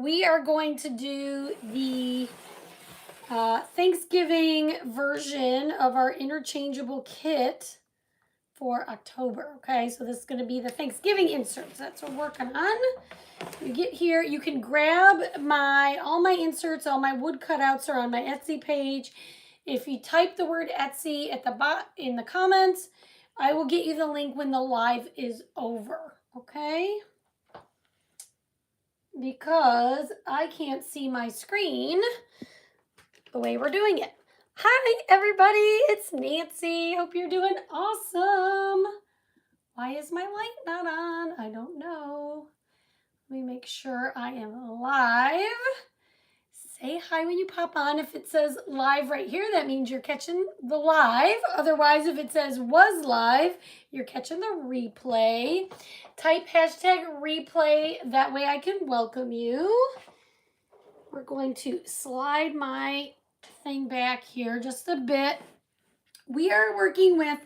we are going to do the Thanksgiving version of our interchangeable kit for October. Okay, so this is going to be the Thanksgiving inserts. That's what we're working on. You get here, you can grab all my inserts, all my wood cutouts are on my Etsy page. If you type the word Etsy at the in the comments, I will get you the link when the live is over. Okay? Because I can't see my screen the way we're doing it. Hi, everybody. It's Nancy. Hope you're doing awesome. Why is my light not on? I don't know. Let me make sure I am live. Say hi when you pop on. If it says live right here, that means you're catching the live. Otherwise, if it says was live, you're catching the replay. Type hashtag replay. That way I can welcome you. We're going to slide my thing back here just a bit. We are working with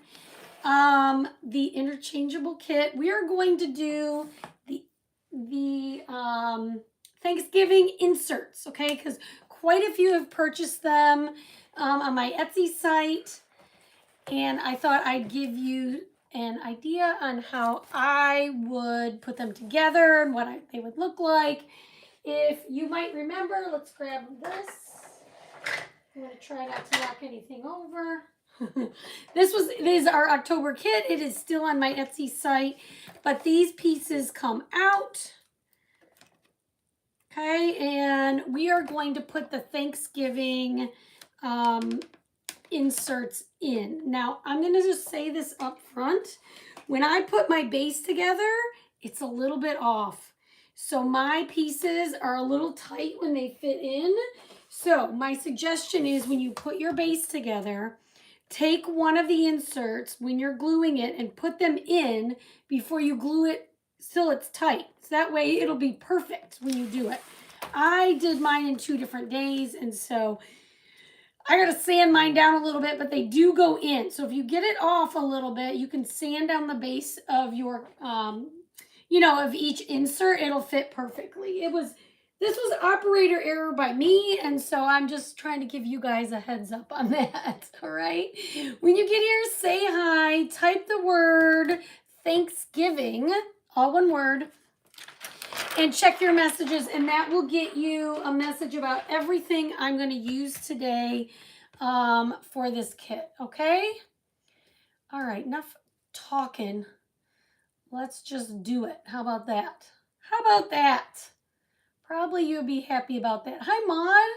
the interchangeable kit. We are going to do the Thanksgiving inserts, okay? Because quite a few have purchased them on my Etsy site, and I thought I'd give you an idea on how I would put them together and what they would look like. If you might remember, let's grab this. I'm going to try not to knock anything over. This is our October kit. It is still on my Etsy site, but these pieces come out. Okay, and we are going to put the Thanksgiving inserts in. Now, I'm going to just say this up front. When I put my base together, it's a little bit off. So my pieces are a little tight when they fit in. So my suggestion is when you put your base together, take one of the inserts when you're gluing it and put them in before you glue it till it's tight. So that way it'll be perfect when you do it. I did mine in 2 different days, and so I got to sand mine down a little bit, but they do go in. So if you get it off a little bit, you can sand down the base of your, of each insert. It'll fit perfectly. This was operator error by me, and so I'm just trying to give you guys a heads up on that, all right? When you get here, say hi, type the word Thanksgiving, all one word, and check your messages, and that will get you a message about everything I'm going to use today for this kit, okay? All right, enough talking. Let's just do it. How about that? How about that? Probably you'll be happy about that. Hi, Maud.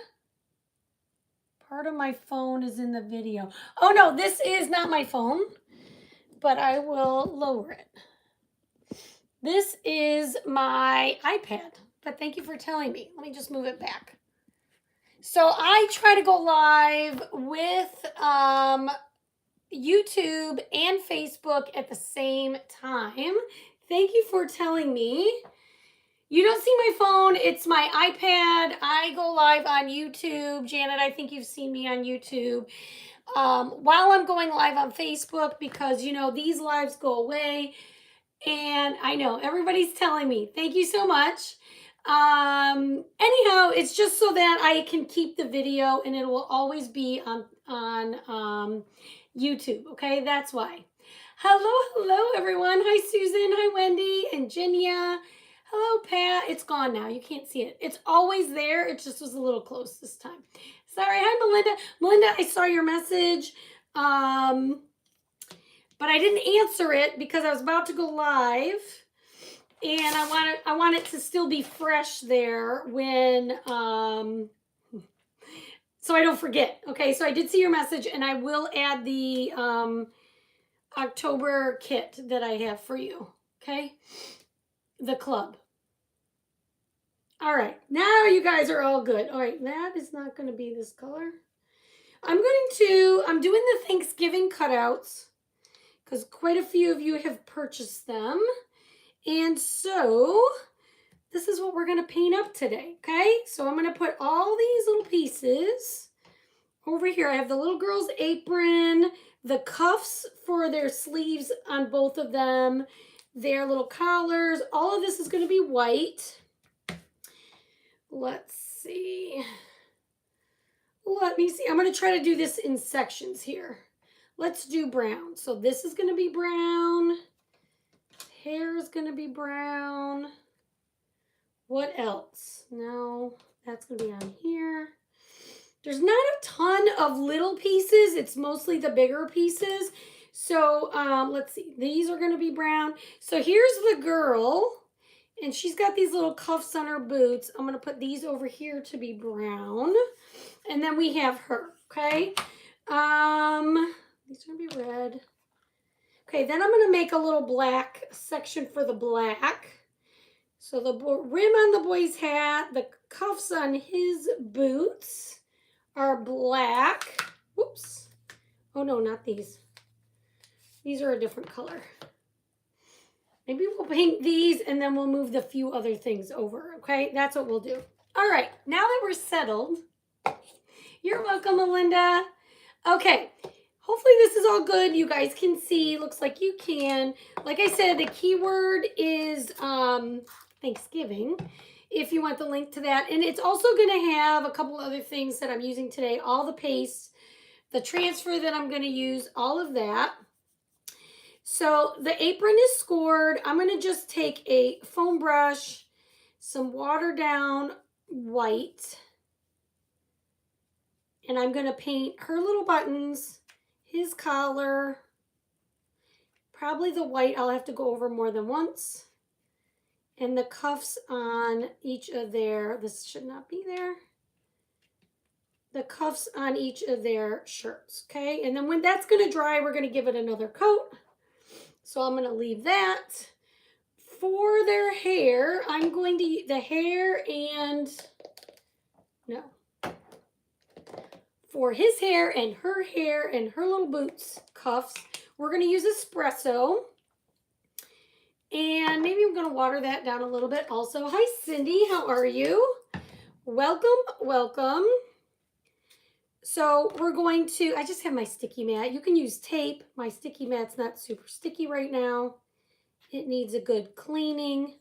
Part of my phone is in the video. Oh, no, this is not my phone, but I will lower it. This is my iPad, but thank you for telling me. Let me just move it back. So I try to go live with YouTube and Facebook at the same time. Thank you for telling me. You don't see my phone. It's my iPad. I go live on YouTube. Janet, I think you've seen me on YouTube. While I'm going live on Facebook because, these lives go away. And I know everybody's telling me. Thank you so much. Anyhow, it's just so that I can keep the video and it will always be on YouTube. Okay, that's why. Hello, everyone. Hi, Susan. Hi, Wendy and Ginia. Hello, Pat. It's gone now. You can't see it. It's always there. It just was a little close this time. Sorry. Hi, Melinda. Melinda, I saw your message. But I didn't answer it because I was about to go live. And I want it to still be fresh there when so I don't forget. Okay, so I did see your message, and I will add the October kit that I have for you. Okay? The club. All right, now you guys are all good. All right, that is not going to be this color. I'm doing the Thanksgiving cutouts because quite a few of you have purchased them. And so this is what we're going to paint up today, okay? So I'm going to put all these little pieces over here. I have the little girl's apron, the cuffs for their sleeves on both of them, their little collars. All of this is going to be white. Let's see. Let me see. I'm going to try to do this in sections here. Let's do brown. So this is going to be brown. Hair is going to be brown. What else? No, that's going to be on here. There's not a ton of little pieces. It's mostly the bigger pieces. So let's see. These are going to be brown. So here's the girl. And she's got these little cuffs on her boots. I'm going to put these over here to be brown. And then we have her, okay? These are going to be red. Okay, then I'm going to make a little black section for the black. So the rim on the boy's hat, the cuffs on his boots are black. Whoops. Oh, no, not these. These are a different color. Maybe we'll paint these and then we'll move the few other things over, okay? That's what we'll do. All right, now that we're settled, you're welcome, Melinda. Okay, hopefully this is all good. You guys can see, looks like you can. Like I said, the keyword is Thanksgiving, if you want the link to that. And it's also gonna have a couple other things that I'm using today, all the paste, the transfer that I'm gonna use, all of that. So the apron is scored. I'm going to just take a foam brush, some watered down white, and I'm going to paint her little buttons, his collar, probably the white I'll have to go over more than once, and the cuffs on each of their, this should not be there, the cuffs on each of their shirts, okay? And then when that's going to dry, we're going to give it another coat. So I'm going to leave that. For their hair, I'm going to use the hair and, no. For his hair and her little boots, cuffs, we're going to use espresso. And maybe I'm going to water that down a little bit also. Hi, Cindy. How are you? Welcome, welcome. So we're going to, I just have my sticky mat. You can use tape. My sticky mat's not super sticky right now. It needs a good cleaning.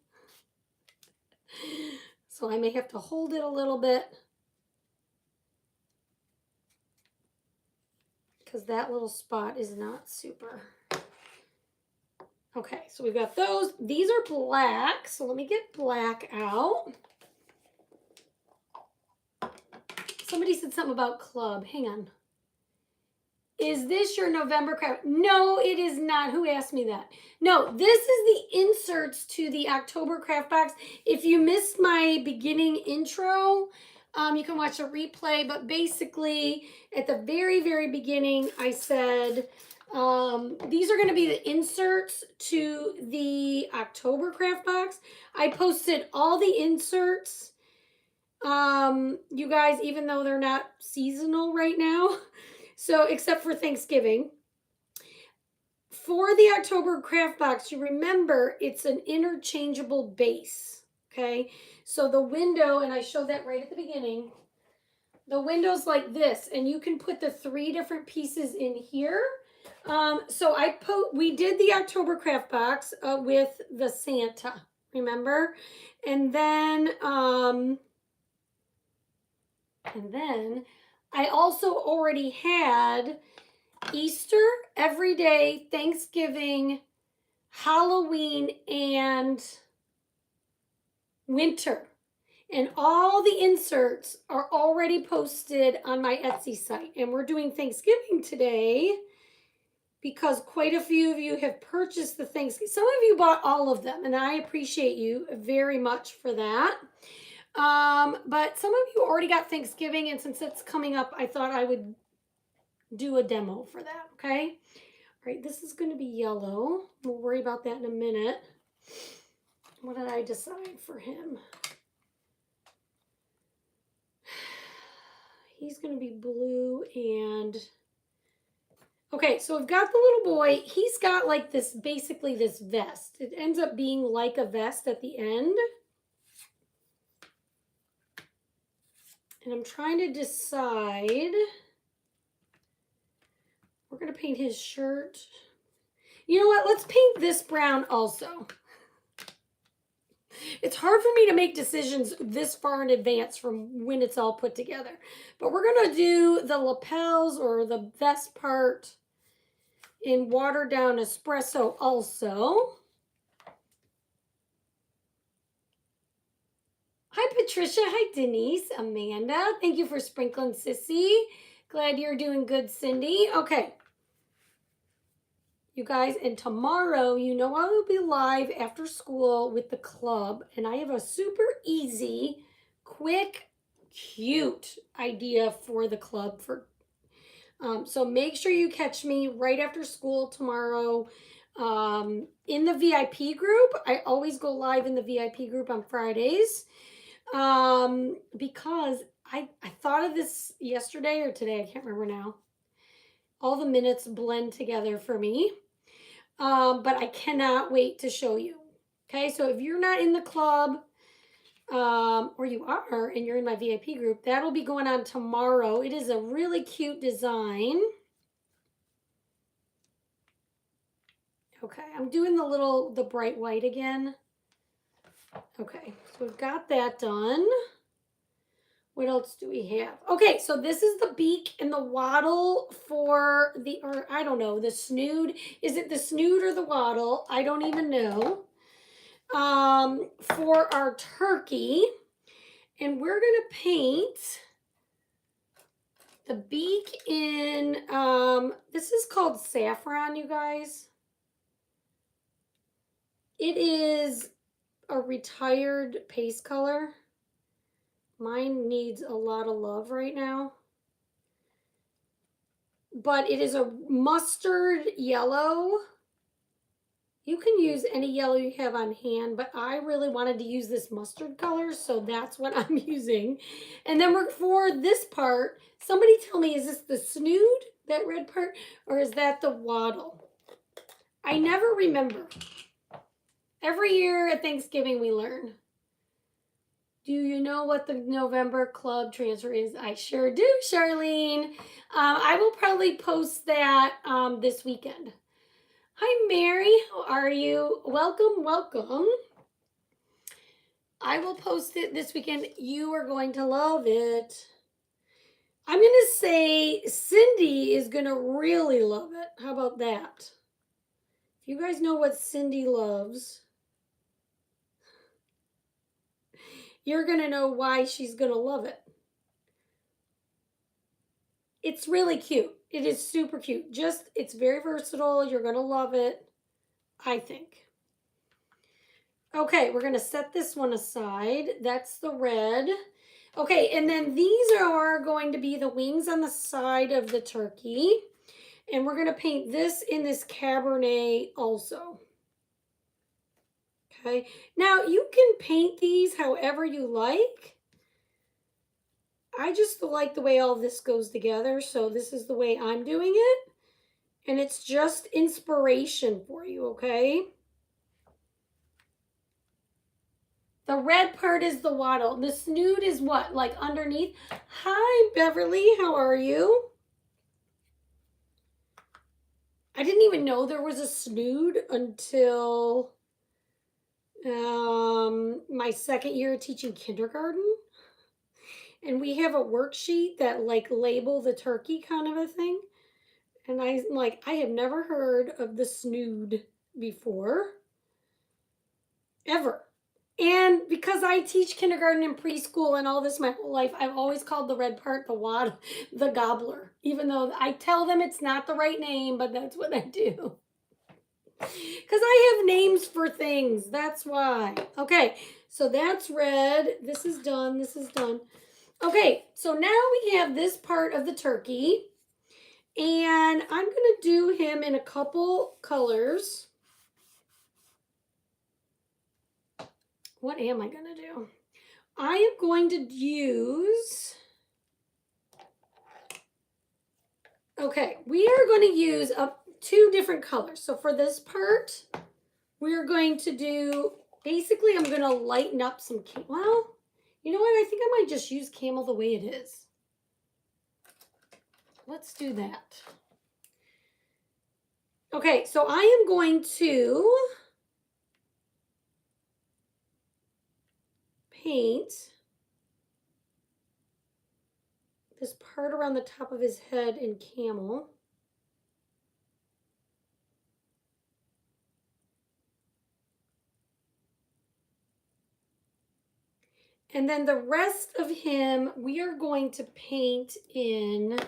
So I may have to hold it a little bit, because that little spot is not super. Okay, so we've got those. These are black, so let me get black out. Somebody said something about club. Hang on. Is this your November craft? No, it is not. Who asked me that? No, this is the inserts to the October craft box. If you missed my beginning intro, you can watch a replay. But basically, at the very, very beginning, I said these are going to be the inserts to the October craft box. I posted all the inserts, you guys, even though they're not seasonal right now. So, except for Thanksgiving. For the October craft box, you remember it's an interchangeable base, okay? So the window, and I showed that right at the beginning, the window's like this, and you can put the 3 different pieces in here. So we did the October craft box with the Santa, remember? And then I also already had Easter, everyday, Thanksgiving, Halloween, and winter. And all the inserts are already posted on my Etsy site. And we're doing Thanksgiving today because quite a few of you have purchased the Thanksgiving. Some of you bought all of them, and I appreciate you very much for that. But some of you already got Thanksgiving, and since it's coming up, I thought I would do a demo for that, okay? All right, this is going to be yellow. We'll worry about that in a minute. What did I decide for him? He's going to be blue and... Okay, so we've got the little boy. He's got like this, basically this vest. It ends up being like a vest at the end. And I'm trying to decide. We're going to paint his shirt. You know what? Let's paint this brown also. It's hard for me to make decisions this far in advance from when it's all put together. But we're going to do the lapels or the vest part in watered down espresso also. Hi, Patricia. Hi, Denise. Amanda. Thank you for sprinkling, Sissy. Glad you're doing good, Cindy. Okay. You guys, and tomorrow, you know, I will be live after school with the club, and I have a super easy, quick, cute idea for the club. So make sure you catch me right after school tomorrow in the VIP group. I always go live in the VIP group on Fridays because I thought of this yesterday or today. I can't remember now. All the minutes blend together for me. But I cannot wait to show you. Okay, so if you're not in the club, or you are and you're in my VIP group, that'll be going on tomorrow. It is a really cute design. Okay, I'm doing the bright white again. Okay, so we've got that done. What else do we have? Okay, so this is the beak and the wattle for the, or I don't know, the snood. Is it the snood or the wattle? I don't even know. For our turkey. And we're going to paint the beak in, this is called saffron, you guys. It is a retired paste color. Mine needs a lot of love right now. But it is a mustard yellow. You can use any yellow you have on hand, but I really wanted to use this mustard color, so that's what I'm using. And then for this part, somebody tell me, is this the snood, that red part, or is that the wattle? I never remember. Every year at Thanksgiving we learn. Do you know what the November club transfer is? I sure do, Charlene. I will probably post that this weekend. Hi, Mary. How are you? Welcome, welcome. I will post it this weekend. You are going to love it. I'm going to say Cindy is going to really love it. How about that? If you guys know what Cindy loves, you're going to know why she's going to love it. It's really cute. It is super cute. It's very versatile. You're going to love it, I think. Okay, we're going to set this one aside. That's the red. Okay, and then these are going to be the wings on the side of the turkey. And we're going to paint this in this Cabernet also. Okay, now you can paint these however you like. I just like the way all this goes together, so this is the way I'm doing it. And it's just inspiration for you, okay? The red part is the wattle. The snood is what? Like underneath? Hi, Beverly. How are you? I didn't even know there was a snood until my second year teaching kindergarten. And we have a worksheet that like label the turkey kind of a thing. And I'm like, I have never heard of the snood before. Ever. And because I teach kindergarten and preschool and all this my whole life, I've always called the red part the gobbler. Even though I tell them it's not the right name, but that's what I do. Because I have names for things. That's why. Okay, so that's red. This is done. This is done. Okay, so now we have this part of the turkey. And I'm going to do him in a couple colors. What am I going to do? I am going to use... Okay, we are going to use two different colors. So for this part, we're going to do... Basically, I'm going to lighten up some... Well, you know what? I think I might just use camel the way it is. Let's do that. Okay, so I am going to paint this part around the top of his head in camel. And then the rest of him, we are going to paint in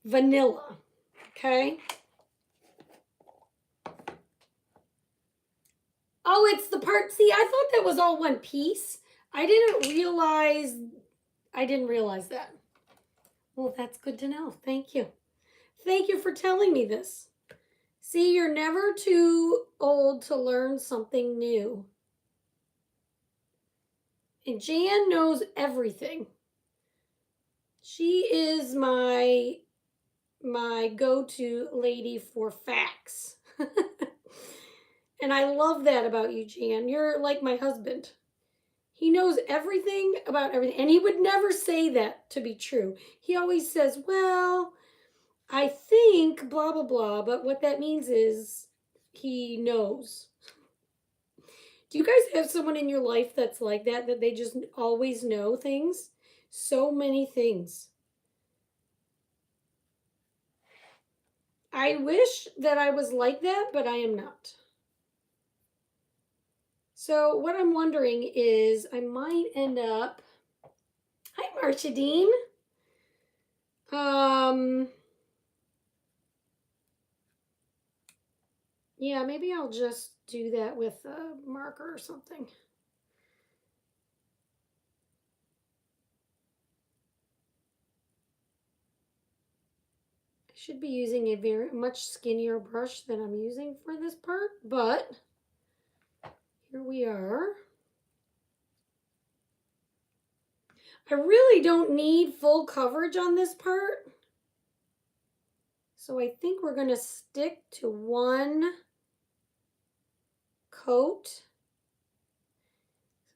vanilla, okay? Oh, it's the part, see, I thought that was all one piece. I didn't realize that. Well, that's good to know. Thank you. Thank you for telling me this. See, you're never too old to learn something new. And Jan knows everything. She is my go-to lady for facts. And I love that about you, Jan. You're like my husband. He knows everything about everything. And he would never say that to be true. He always says, well, I think blah, blah, blah. But what that means is he knows. Do you guys have someone in your life that's like that they just always know things? So many things. I wish that I was like that, but I am not. So what I'm wondering is I might end up... Hi, Marcia Dean. Yeah, maybe I'll just do that with a marker or something. I should be using a very much skinnier brush than I'm using for this part, but here we are. I really don't need full coverage on this part. So I think we're going to stick to one coat.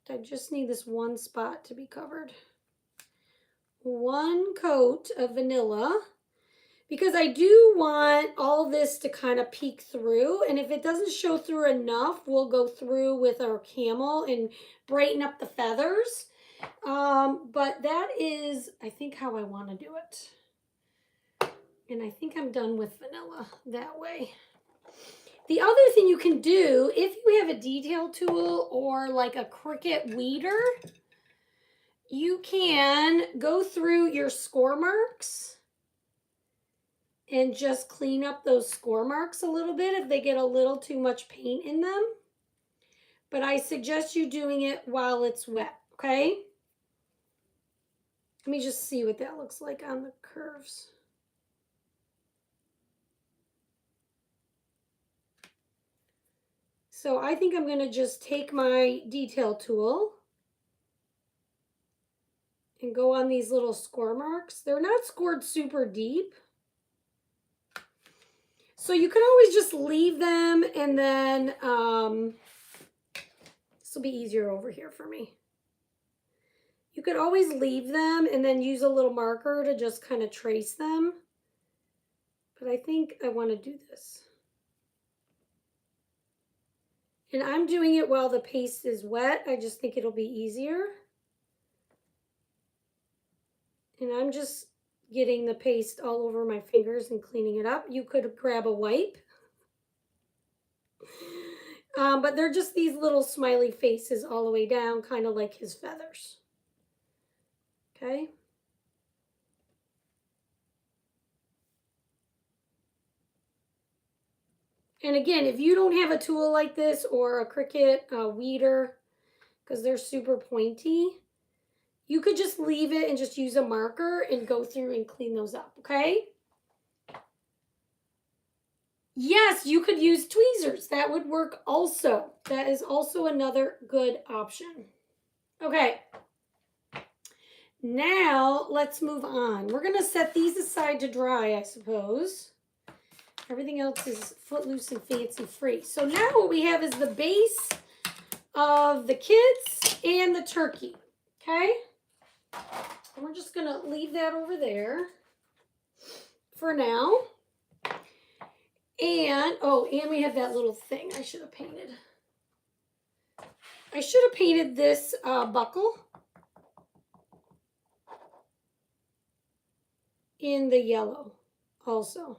I just need this one spot to be covered. One coat of vanilla, because I do want all this to kind of peek through, and if it doesn't show through enough, we'll go through with our camel and brighten up the feathers. But that is, I think, how I want to do it. And I think I'm done with vanilla that way. The other thing you can do, if you have a detail tool or like a Cricut weeder, you can go through your score marks and just clean up those score marks a little bit if they get a little too much paint in them. But I suggest you doing it while it's wet, okay? Let me just see what that looks like on the curves. So I think I'm going to just take my detail tool and go on these little score marks. They're not scored super deep. So you can always just leave them, and then this will be easier over here for me. You could always leave them and then use a little marker to just kind of trace them. But I think I want to do this. And I'm doing it while the paste is wet. I just think it'll be easier. And I'm just getting the paste all over my fingers and cleaning it up. You could grab a wipe. But they're just these little smiley faces all the way down, kind of like his feathers. Okay. And again, if you don't have a tool like this or a Cricut weeder, because they're super pointy, you could just leave it and just use a marker and go through and clean those up, okay? Yes, you could use tweezers. That would work also. That is also another good option. Okay. Now, let's move on. We're going to set these aside to dry, I suppose. Everything else is footloose and fancy free. So now what we have is the base of the kids and the turkey, okay? And we're just going to leave that over there for now. And, oh, and we have that little thing I should have painted. I should have painted this buckle in the yellow also.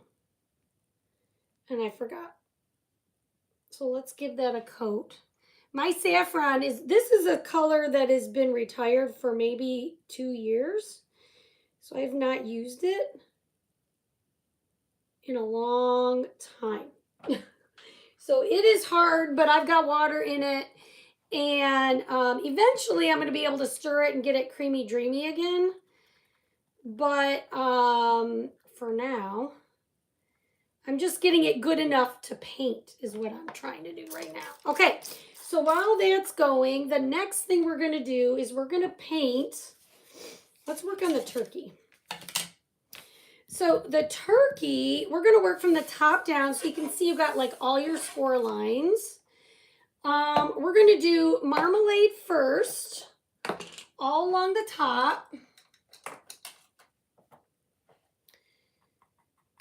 And I forgot. So let's give that a coat. My saffron this is a color that has been retired for maybe 2 years. So I've not used it in a long time. So it is hard, but I've got water in it. And eventually I'm going to be able to stir it and get it creamy dreamy again. But for now, I'm just getting it good enough to paint is what I'm trying to do right now. Okay, so while that's going, the next thing we're going to do is we're going to paint. Let's work on the turkey. So the turkey, we're going to work from the top down so you can see you've got like all your score lines. We're going to do marmalade first, all along the top.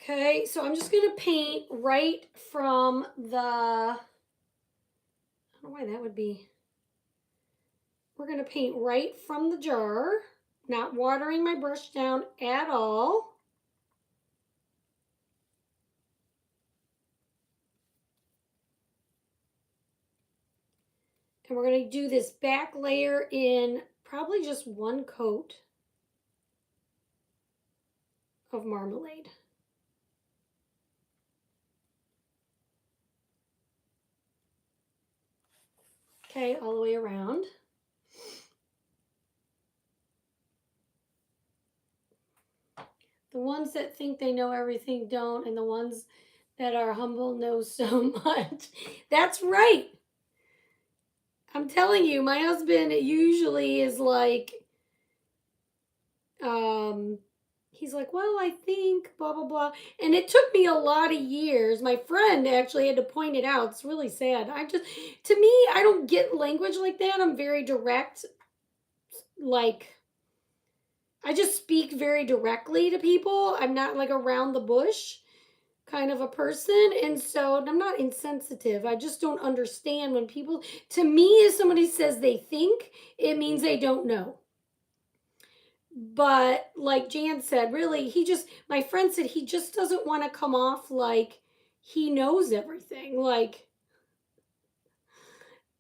Okay, so I'm just going to paint right from the, I don't know why that would be. We're going to paint right from the jar, not watering my brush down at all. And we're going to do this back layer in probably just one coat of marmalade. Okay, all the way around. The ones that think they know everything don't, and the ones that are humble know so much. That's right. I'm telling you, my husband usually is like, he's like, well, I think blah, blah, blah. And it took me a lot of years. My friend actually had to point it out. It's really sad. To me, I don't get language like that. I'm very direct. Like, I just speak very directly to people. I'm not like around the bush kind of a person. And so I'm not insensitive. I just don't understand when people, to me, if somebody says they think, it means they don't know. But like Jan said, really, my friend said he just doesn't want to come off like he knows everything. Like,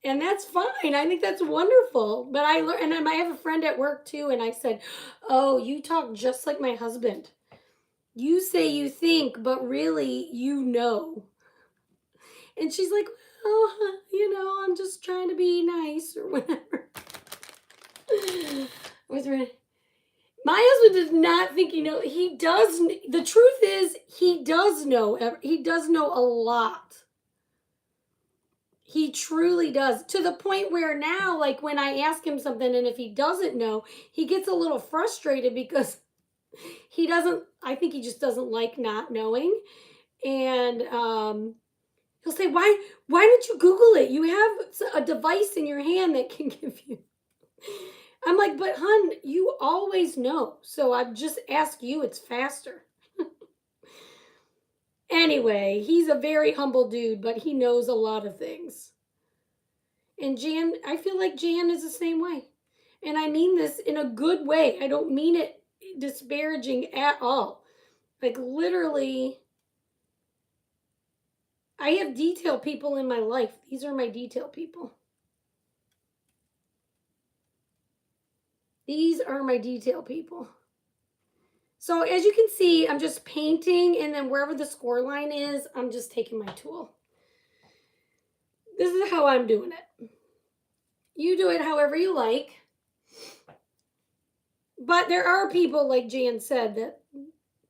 and that's fine. I think that's wonderful. But I learned, and I have a friend at work too, and I said, oh, you talk just like my husband. You say you think, but really you know. And she's like, well, I'm just trying to be nice or whatever. My husband does not think he does. The truth is, he does know. He does know a lot. He truly does. To the point where now, like when I ask him something and if he doesn't know, he gets a little frustrated because I think he just doesn't like not knowing. And he'll say, why don't you Google it? You have a device in your hand that can give you. I'm like, but hun, you always know. So I just ask you, it's faster. Anyway, he's a very humble dude, but he knows a lot of things. And Jan, I feel like Jan is the same way. And I mean this in a good way. I don't mean it disparaging at all. Like literally, I have detail people in my life. These are my detail people. These are my detail people. So as you can see, I'm just painting, and then wherever the score line is, I'm just taking my tool. This is how I'm doing it. You do it however you like. But there are people, like Jan said, that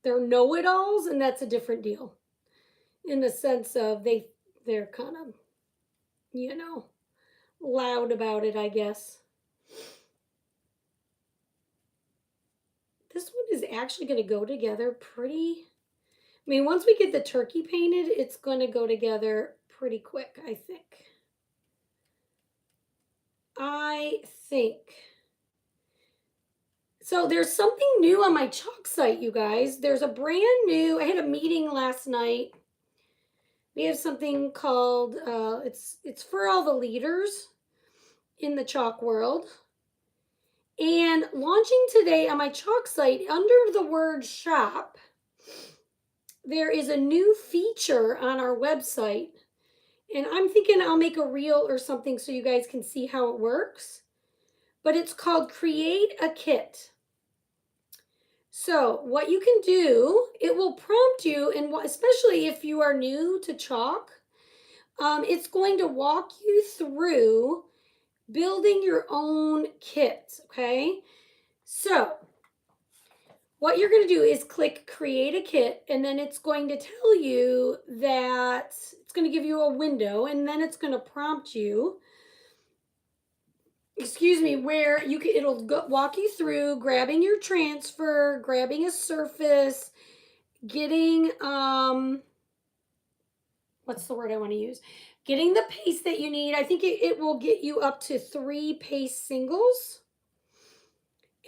they're know-it-alls, and that's a different deal. In the sense of they're kind of, loud about it, I guess. This one is actually going to go together pretty. I mean, once we get the turkey painted, it's going to go together pretty quick, I think. So there's something new on my chalk site, you guys. There's a brand new, I had a meeting last night. We have something called, it's for all the leaders. in the chalk world. And launching today on my chalk site under the word shop, there is a new feature on our website. And I'm thinking I'll make a reel or something so you guys can see how it works. But it's called Create a Kit. So what you can do, it will prompt you, and especially if you are new to chalk, it's going to walk you through building your own kit, okay? So what you're going to do is click Create a Kit, and then it's going to tell you that it's going to give you a window, and then it's going to prompt you, where you can, walk you through grabbing your transfer, grabbing a surface, getting what's the word I want to use? Getting the paste that you need. I think it will get you up to 3 paste singles.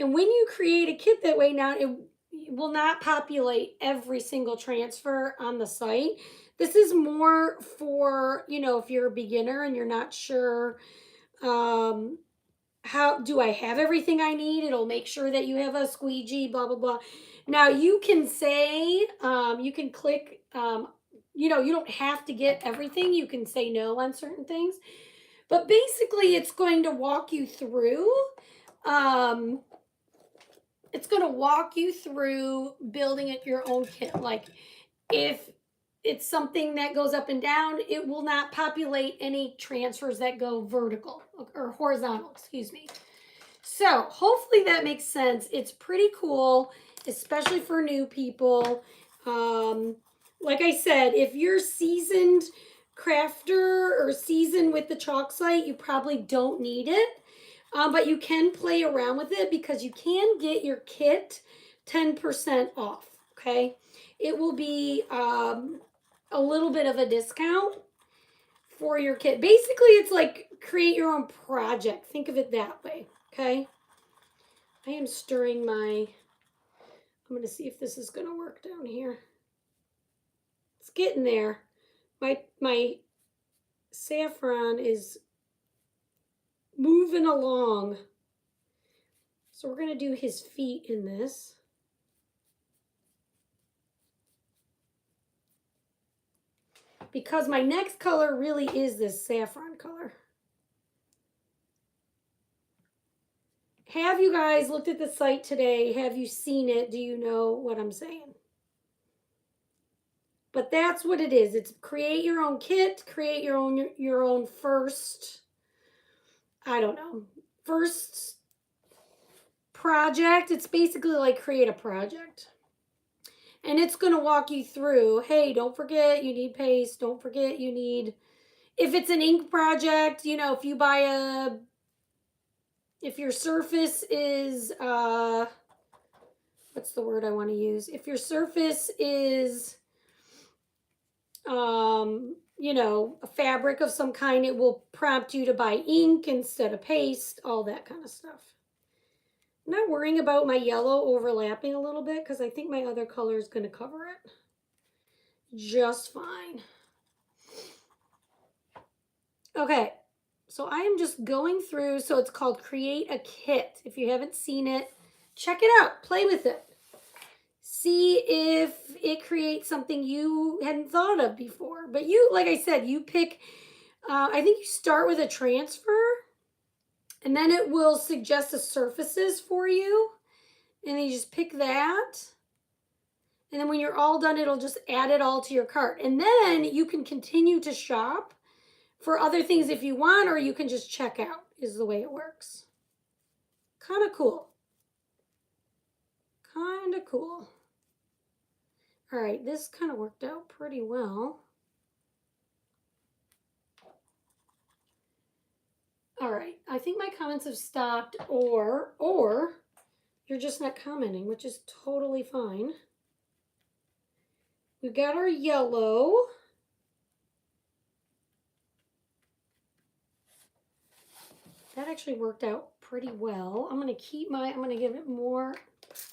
And when you create a kit that way, now it will not populate every single transfer on the site. This is more for, if you're a beginner and you're not sure, how do I have everything I need? It'll make sure that you have a squeegee, blah, blah, blah. Now you can say, you can click, you don't have to get everything. You can say no on certain things. But basically it's going to walk you through, building it your own kit. Like if it's something that goes up and down, it will not populate any transfers that go vertical or horizontal, So hopefully that makes sense. It's pretty cool, especially for new people. Like I said, if you're seasoned crafter or seasoned with the chalk site, you probably don't need it. But you can play around with it because you can get your kit 10% off, okay? It will be a little bit of a discount for your kit. Basically, it's like create your own project. Think of it that way, okay? I am stirring I'm going to see if this is going to work down here. It's getting there. My saffron is moving along. So we're going to do his feet in this. Because my next color really is this saffron color. Have you guys looked at the site today? Have you seen it? Do you know what I'm saying? But that's what it is. It's create your own kit, create your own first, I don't know, first project. It's basically like create a project. And it's going to walk you through, hey, don't forget you need paste. Don't forget you need, if it's an ink project, if you buy if your surface is, what's the word I want to use? If your surface is, a fabric of some kind, it will prompt you to buy ink instead of paste, all that kind of stuff. I'm not worrying about my yellow overlapping a little bit because I think my other color is going to cover it just fine. Okay, so I am just going through, so it's called Create a Kit. If you haven't seen it, check it out, play with it. See if it creates something you hadn't thought of before. But you, like I said, you pick, I think you start with a transfer, and then it will suggest the surfaces for you. And then you just pick that. And then when you're all done, it'll just add it all to your cart. And then you can continue to shop for other things if you want, or you can just check out, is the way it works. Kind of cool. Kind of cool. All right, this kind of worked out pretty well. All right, I think my comments have stopped, or you're just not commenting, which is totally fine. We've got our yellow. That actually worked out pretty well. I'm going to give it more.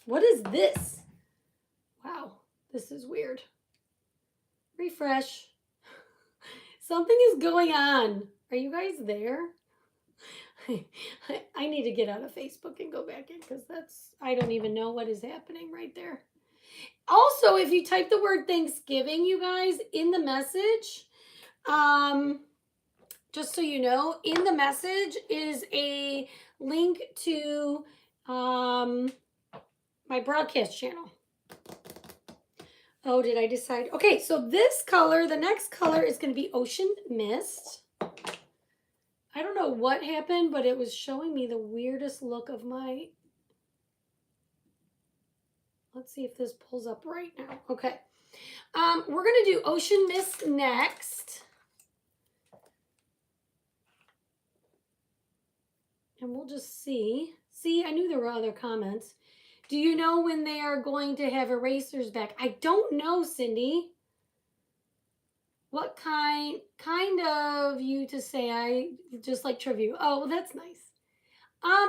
What is this? Wow, this is weird. Refresh. Something is going on. Are you guys there? I need to get out of Facebook and go back in because I don't even know what is happening right there. Also, if you type the word Thanksgiving, you guys, in the message, just so you know, in the message is a link to my broadcast channel. Oh, did I decide? Okay, so this color, the next color is going to be Ocean Mist. I don't know what happened, but it was showing me the weirdest look of my... Let's see if this pulls up right now. Okay. We're going to do Ocean Mist next. And we'll just see. See, I knew there were other comments. Do you know when they are going to have erasers back? I don't know, Cindy. What kind of you to say? I just like trivia. Oh, well, that's nice.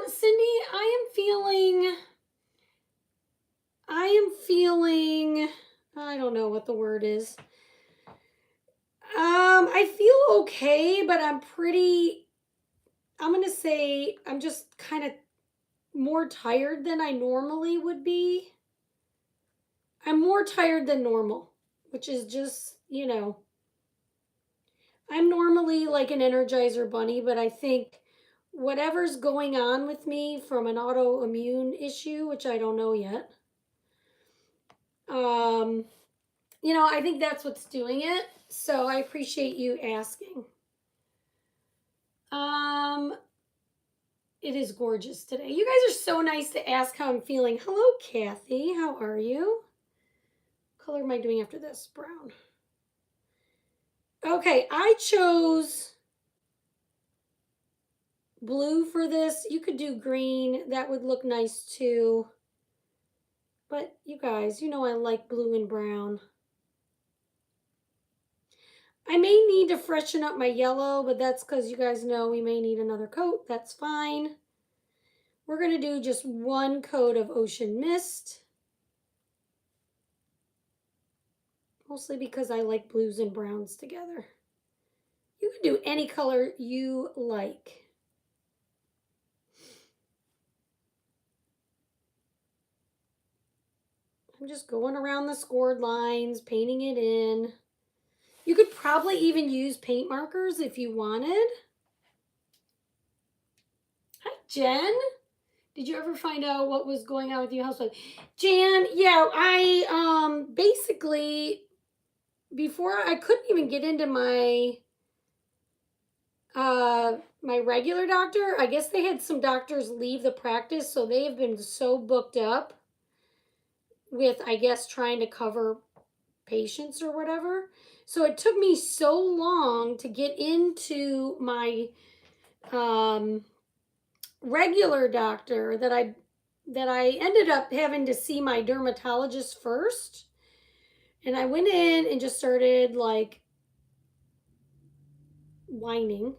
Cindy, I am feeling, I don't know what the word is. I feel okay, but I'm going to say I'm just kind of more tired than I normally would be. I'm more tired than normal, which is just, you know, I'm normally like an Energizer bunny, but I think whatever's going on with me from an autoimmune issue, which I don't know yet, you know, I think that's what's doing it. So I appreciate you asking. It is gorgeous today. You guys are so nice to ask how I'm feeling. Hello, Kathy. How are you? What color am I doing after this? Brown. Okay, I chose blue for this. You could do green. That would look nice too. But you guys, you know I like blue and brown. I may need to freshen up my yellow, but that's because you guys know we may need another coat. That's fine. We're going to do just one coat of Ocean Mist. Mostly because I like blues and browns together. You can do any color you like. I'm just going around the scored lines, painting it in. You could probably even use paint markers if you wanted. Hi, Jen. Did you ever find out what was going on with you, housewife? Jan, yeah, I basically, before I couldn't even get into my my regular doctor. I guess they had some doctors leave the practice, so they have been so booked up with, I guess, trying to cover patients or whatever. So it took me so long to get into my regular doctor that I ended up having to see my dermatologist first. And I went in and just started like whining,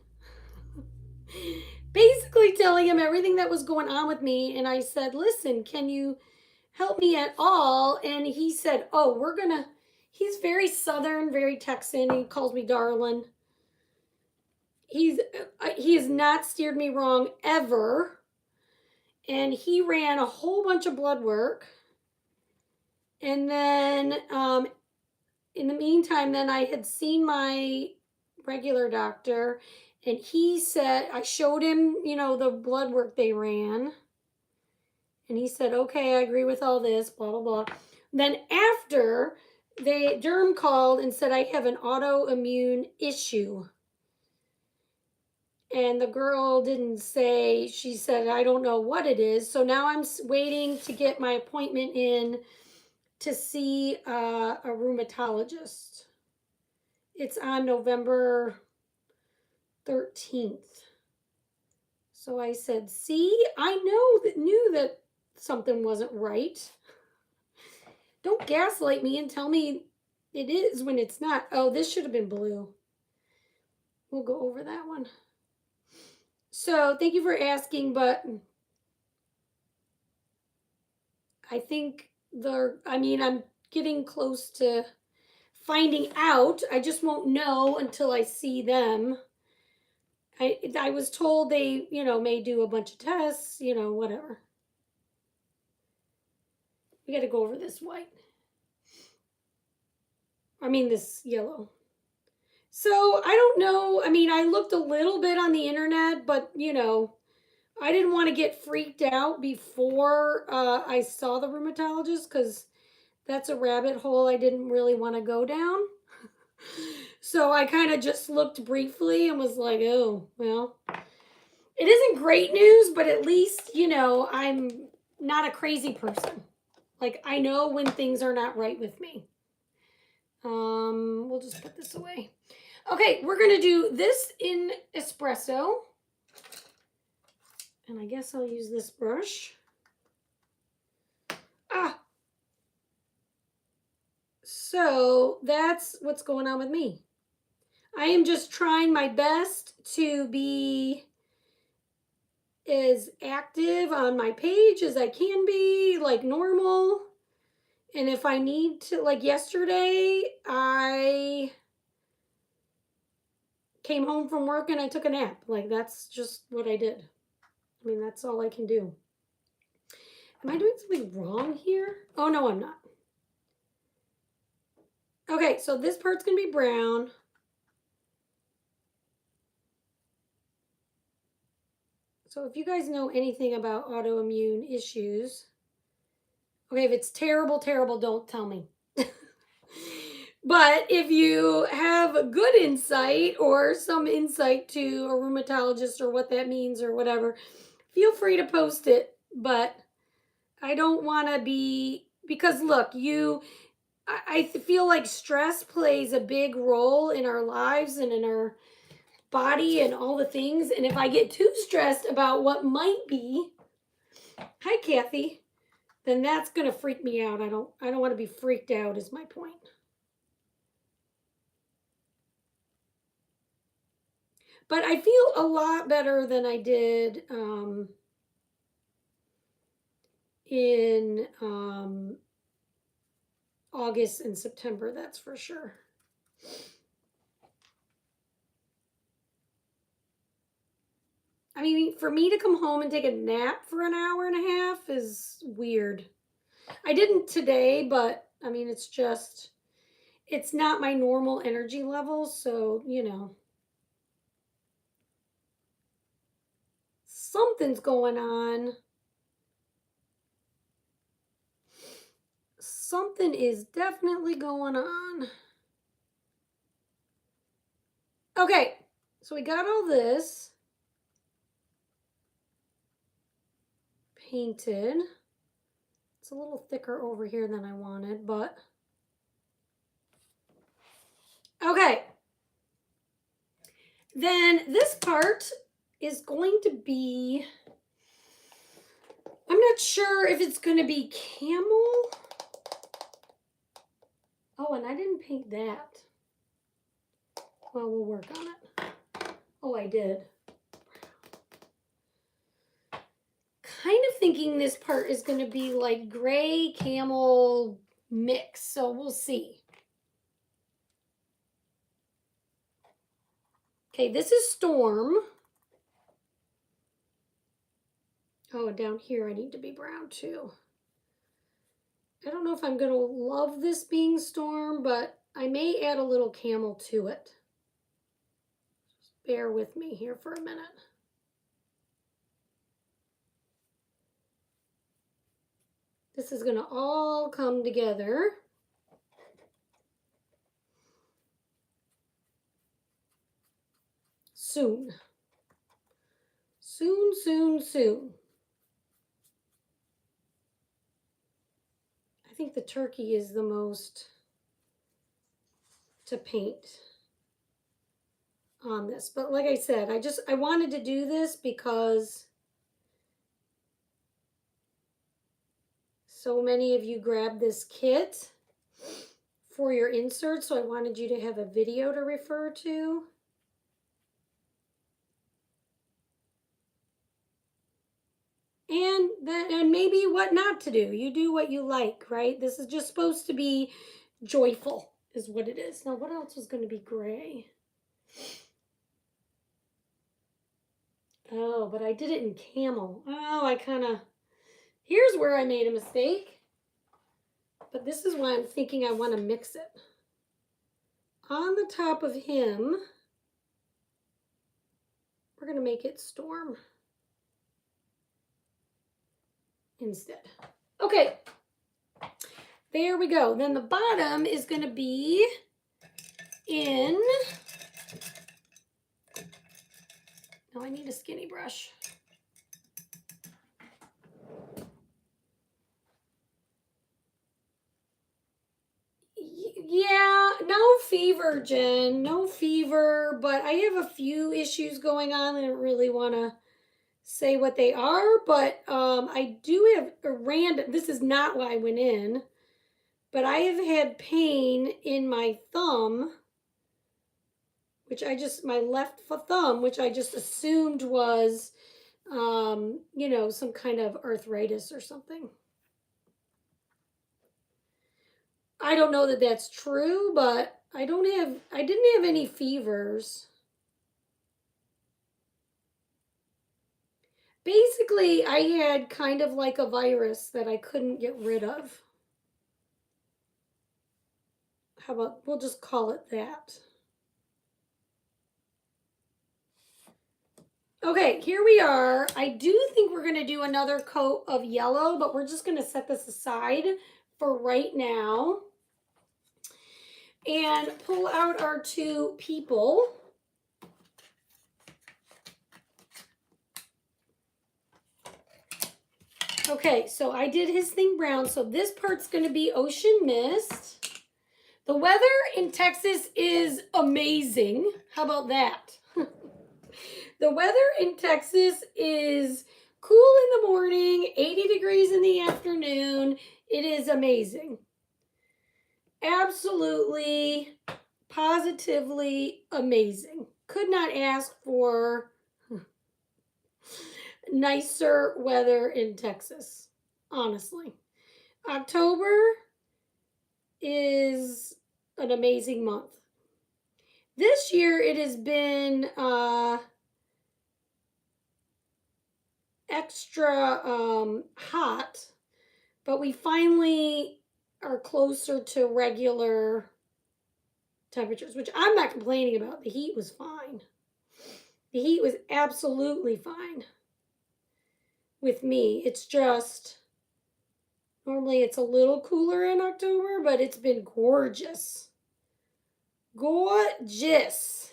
basically telling him everything that was going on with me. And I said, listen, can you help me at all? And he said, oh, he's very Southern, very Texan. He calls me darling. He has not steered me wrong ever. And he ran a whole bunch of blood work. And then in the meantime, then I had seen my regular doctor, and he said, I showed him, you know, the blood work they ran. And he said, okay, I agree with all this, blah, blah, blah. Then after, derm called and said, I have an autoimmune issue. And the girl didn't say, she said, I don't know what it is. So now I'm waiting to get my appointment in to see a rheumatologist. It's on November 13th. So I said, see, I knew that something wasn't right. Don't gaslight me and tell me it is when it's not. Oh, this should have been blue. We'll go over that one. So thank you for asking, but I think I'm getting close to finding out. I just won't know until I see them. I was told they, may do a bunch of tests, whatever. We got to go over this white. I mean, this yellow. So I don't know. I mean, I looked a little bit on the internet, but I didn't want to get freaked out before I saw the rheumatologist because that's a rabbit hole I didn't really want to go down. So I kind of just looked briefly and was like, oh, well, it isn't great news, but at least, I'm not a crazy person. Like, I know when things are not right with me. We'll just put this away. Okay, we're going to do this in espresso. And I guess I'll use this brush. So that's what's going on with me. I am just trying my best to be as active on my page as I can be, like normal. And if I need to, like yesterday, I came home from work and I took a nap. Like, that's just what I did. I mean, that's all I can do. Am I doing something wrong here? Oh, no, I'm not. Okay, so this part's going to be brown. So if you guys know anything about autoimmune issues, okay, if it's terrible, terrible, don't tell me. But if you have a good insight or some insight to a rheumatologist or what that means or whatever, feel free to post it. But I don't want to be, because look, I feel like stress plays a big role in our lives and in our body and all the things. And if I get too stressed about what might be, hi Kathy, then that's going to freak me out. I don't want to be freaked out is my point. But I feel a lot better than I did in August and September, that's for sure. I mean, for me to come home and take a nap for an hour and a half is weird. I didn't today, but I mean, it's not my normal energy level, so, something's going on. Something is definitely going on. Okay, so we got all this painted. It's a little thicker over here than I wanted, but okay. Then this part is going to be, I'm not sure if it's going to be camel. Oh, and I didn't paint that. Well, we'll work on it. Oh, I did. Kind of thinking this part is going to be like gray camel mix, so we'll see. Okay, this is Storm. Oh, down here I need to be brown too. I don't know if I'm going to love this being Storm, but I may add a little camel to it. Just bear with me here for a minute. This is going to all come together. Soon. Soon, soon, soon. I think the turkey is the most to paint on this. But like I said, I wanted to do this because so many of you grabbed this kit for your insert, so I wanted you to have a video to refer to. And maybe what not to do. You do what you like, right? This is just supposed to be joyful, is what it is. Now, what else is going to be gray? Oh, but I did it in camel. Oh, here's where I made a mistake. But this is why I'm thinking I want to mix it. On the top of him, we're going to make it storm instead. Okay, there we go. Then the bottom is going to be in, no, I need a skinny brush. Yeah, no fever, Jen, no fever, but I have a few issues going on. I don't really want to say what they are, but I do have a random, this is not why I went in, but I have had pain in my thumb, my left thumb, which I just assumed was, you know, some kind of arthritis or something. I don't know that that's true, but I didn't have any fevers. Basically, I had kind of like a virus that I couldn't get rid of. How about, we'll just call it that. Okay, here we are. I do think we're going to do another coat of yellow, but we're just going to set this aside for right now. And pull out our two people. Okay, so I did his thing brown. So this part's going to be Ocean Mist. The weather in Texas is amazing. How about that? The weather in Texas is cool in the morning, 80 degrees in the afternoon. It is amazing. Absolutely, positively amazing. Could not ask for nicer weather in Texas, honestly. October is an amazing month. This year it has been extra hot, but we finally are closer to regular temperatures, which I'm not complaining about. The heat was fine. The heat was absolutely fine with me. It's just, normally it's a little cooler in October, but it's been gorgeous. Gorgeous.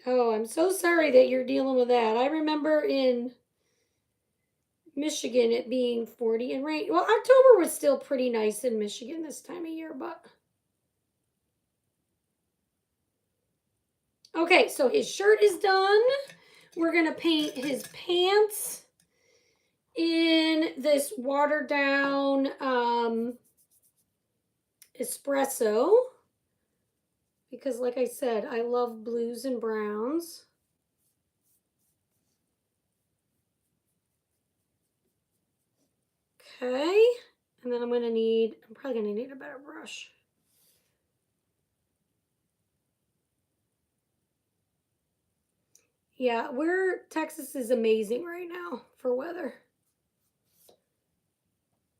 Oh, I'm so sorry that you're dealing with that. I remember in Michigan it being 40 and rain. Well, October was still pretty nice in Michigan this time of year, but. Okay, so his shirt is done. We're going to paint his pants in this watered down espresso. Because like I said, I love blues and browns. Okay, and then I'm probably gonna need a better brush. Yeah, Texas is amazing right now for weather.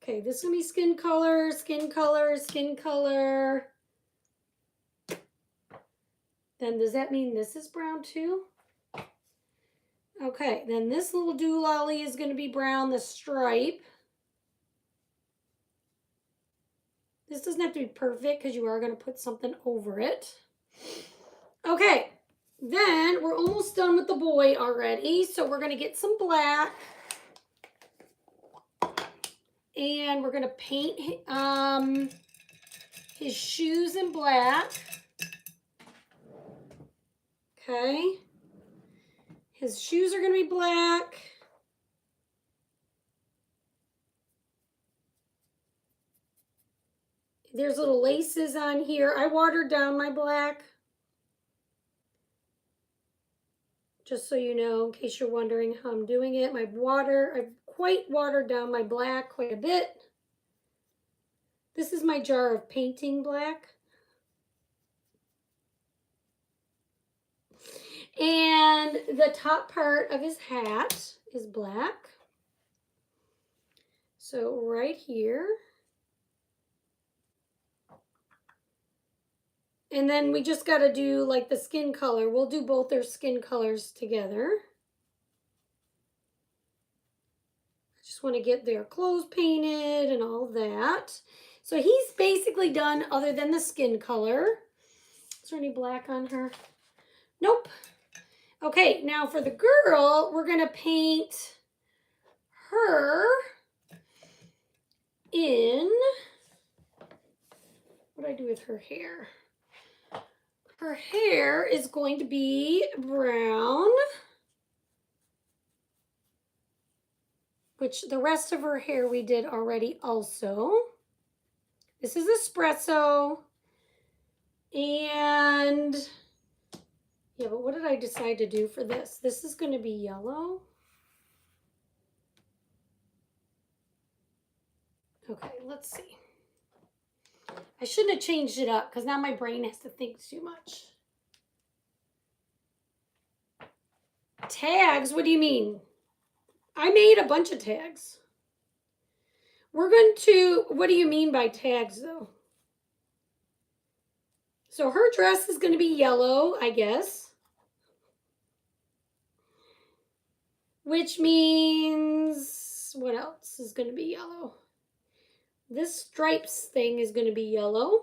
Okay, this is gonna be skin color, skin color, skin color. Then does that mean this is brown too? Okay, then this little doolally is gonna be brown, the stripe. This doesn't have to be perfect because you are going to put something over it. Okay, then we're almost done with the boy already. So we're going to get some black. And we're going to paint his shoes in black. Okay. His shoes are going to be black. There's little laces on here. I watered down my black. Just so you know, in case you're wondering how I'm doing it. I've quite watered down my black quite a bit. This is my jar of painting black. And the top part of his hat is black. So right here. And then we just got to do like the skin color. We'll do both their skin colors together. I just want to get their clothes painted and all that. So he's basically done other than the skin color. Is there any black on her? Nope. Okay, now for the girl, we're going to paint her in, what do I do with her hair? Her hair is going to be brown, which the rest of her hair we did already also. This is espresso. And yeah, but what did I decide to do for this? This is going to be yellow. Okay, let's see. I shouldn't have changed it up because now my brain has to think too much. Tags? What do you mean? I made a bunch of tags. We're going to, what do you mean by tags though? So her dress is going to be yellow, I guess. Which means, what else is going to be yellow? This stripes thing is going to be yellow.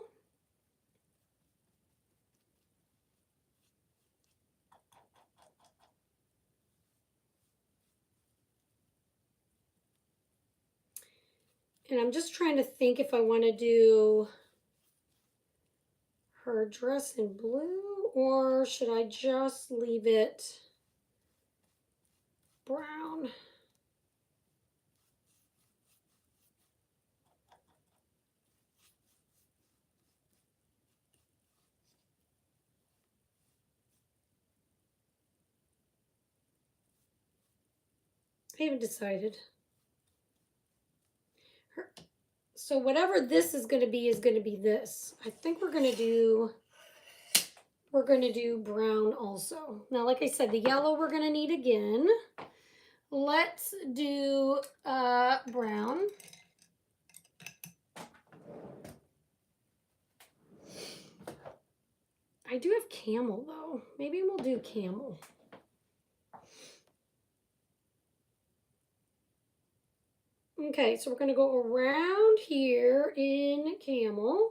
And I'm just trying to think if I want to do her dress in blue or should I just leave it brown? I haven't decided. So whatever this is going to be this. I think we're going to do brown also. Now, like I said, the yellow we're going to need again. Let's do brown. I do have camel though. Maybe we'll do camel. Okay, so we're going to go around here in camel.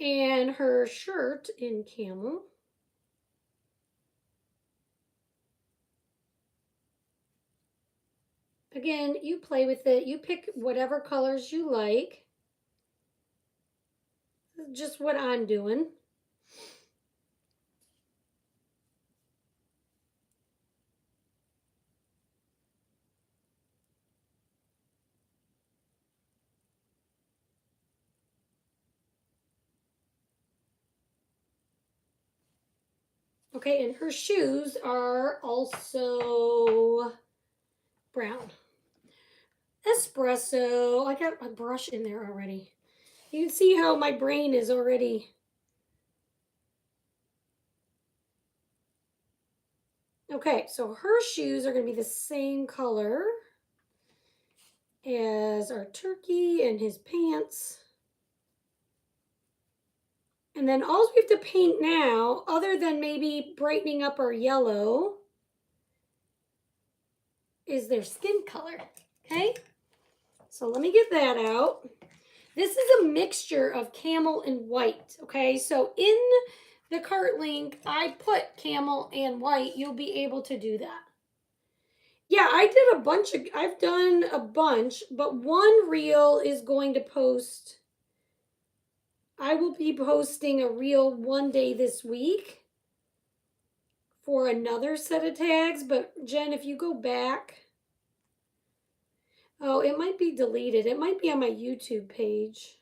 And her shirt in camel. Again, you play with it. You pick whatever colors you like. This is just what I'm doing. Okay, and her shoes are also brown. Espresso. I got a brush in there already. You can see how my brain is already. Okay, so her shoes are going to be the same color as our turkey and his pants. And then all we have to paint now, other than maybe brightening up our yellow, is their skin color, okay? So let me get that out. This is a mixture of camel and white, okay? So in the cart link, I put camel and white. You'll be able to do that. Yeah, I did a bunch of, I've done a bunch, but one reel is going to post, I will be posting a reel one day this week for another set of tags. But Jen, if you go back, oh, it might be deleted. It might be on my YouTube page.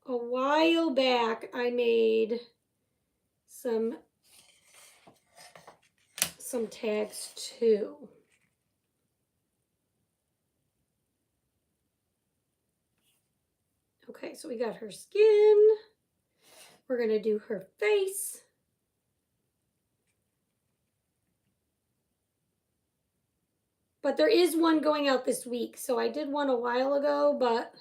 A while back, I made some tags too. Okay, so we got her skin. We're going to do her face. But there is one going out this week. So I did one a while ago, but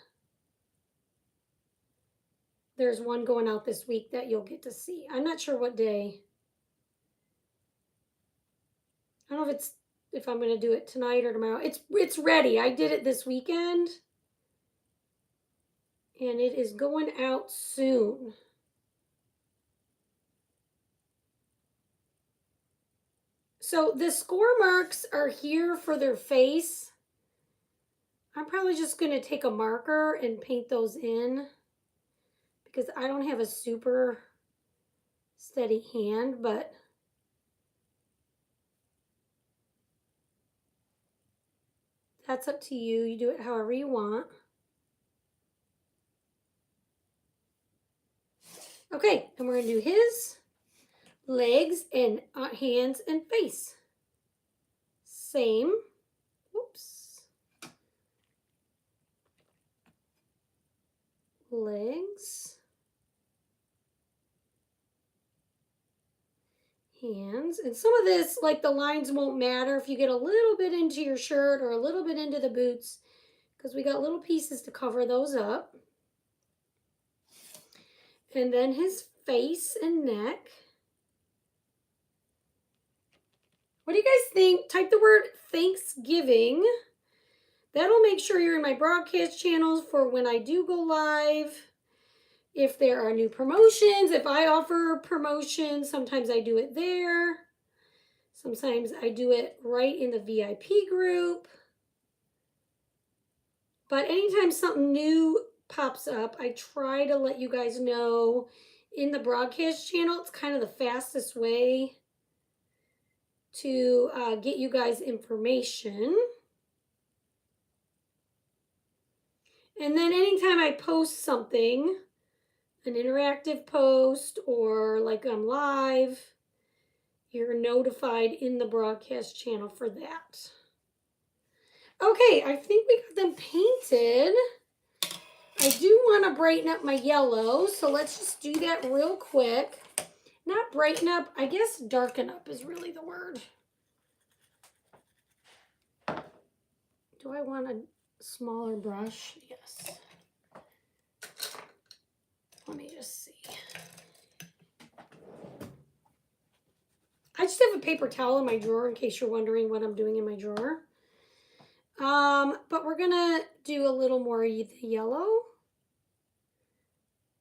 there's one going out this week that you'll get to see. I'm not sure what day. I don't know if I'm going to do it tonight or tomorrow. It's ready. I did it this weekend. And it is going out soon. So the score marks are here for their face. I'm probably just going to take a marker and paint those in because I don't have a super steady hand, but that's up to you. You do it however you want. Okay, and we're going to do his legs and hands and face. Same. Oops. Legs. Hands. And some of this, like the lines won't matter if you get a little bit into your shirt or a little bit into the boots because we got little pieces to cover those up. And then his face and neck. What do you guys think? Type the word Thanksgiving. That'll make sure you're in my broadcast channels for when I do go live. If there are new promotions, if I offer promotions, sometimes I do it there. Sometimes I do it right in the VIP group. But anytime something new pops up, I try to let you guys know in the broadcast channel. It's kind of the fastest way to get you guys information. And then anytime I post something, an interactive post or like I'm live, you're notified in the broadcast channel for that. Okay, I think we got them painted. I do want to brighten up my yellow, so let's just do that real quick. Not brighten up, I guess darken up is really the word. Do I want a smaller brush? Yes. Let me just see. I just have a paper towel in my drawer in case you're wondering what I'm doing in my drawer. But we're gonna do a little more yellow.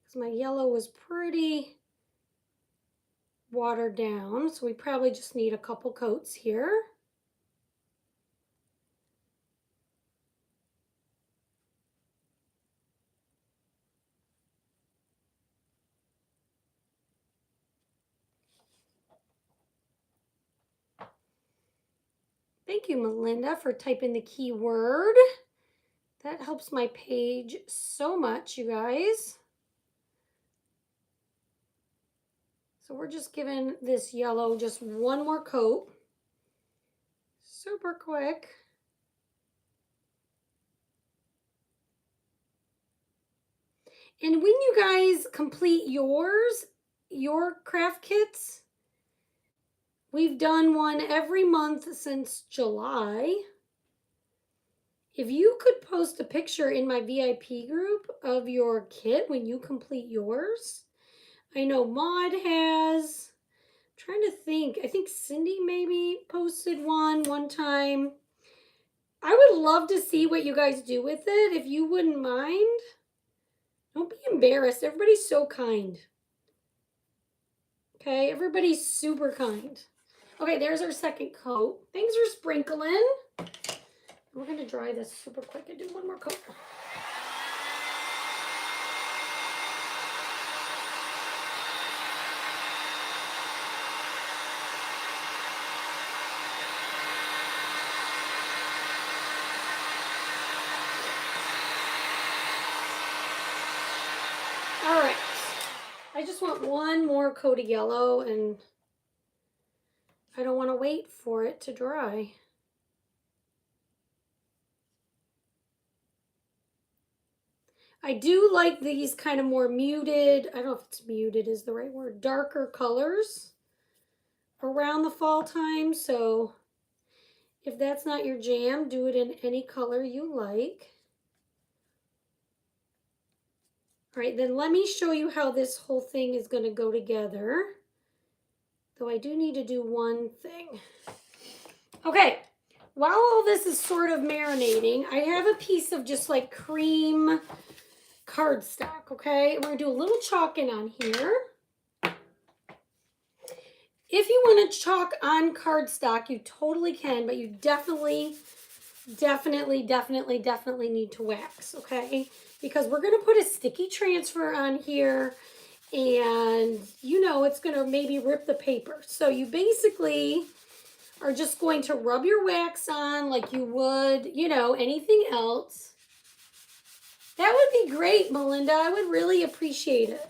Because my yellow was pretty watered down, so we probably just need a couple coats here. Thank you, Melinda, for typing the keyword. That helps my page so much, you guys. So we're just giving this yellow just one more coat. Super quick. And when you guys complete yours, your craft kits, we've done one every month since July. If you could post a picture in my VIP group of your kit when you complete yours. I know Maud has. I'm trying to think. I think Cindy maybe posted one time. I would love to see what you guys do with it if you wouldn't mind. Don't be embarrassed. Everybody's so kind. Okay, everybody's super kind. Okay, there's our second coat. Things are sprinkling. We're going to dry this super quick and do one more coat. All right. I just want one more coat of yellow and I don't want to wait for it to dry. I do like these kind of more muted, I don't know if it's muted is the right word, darker colors around the fall time. So if that's not your jam, do it in any color you like. All right, then let me show you how this whole thing is going to go together. Though I do need to do one thing. Okay, while all this is sort of marinating, I have a piece of just like cream cardstock, okay? We're going to do a little chalking on here. If you want to chalk on cardstock, you totally can, but you definitely need to wax, okay? Because we're going to put a sticky transfer on here, and you know it's going to maybe rip the paper. So you basically are just going to rub your wax on like you would, you know, anything else. That would be great, Melinda. I would really appreciate it.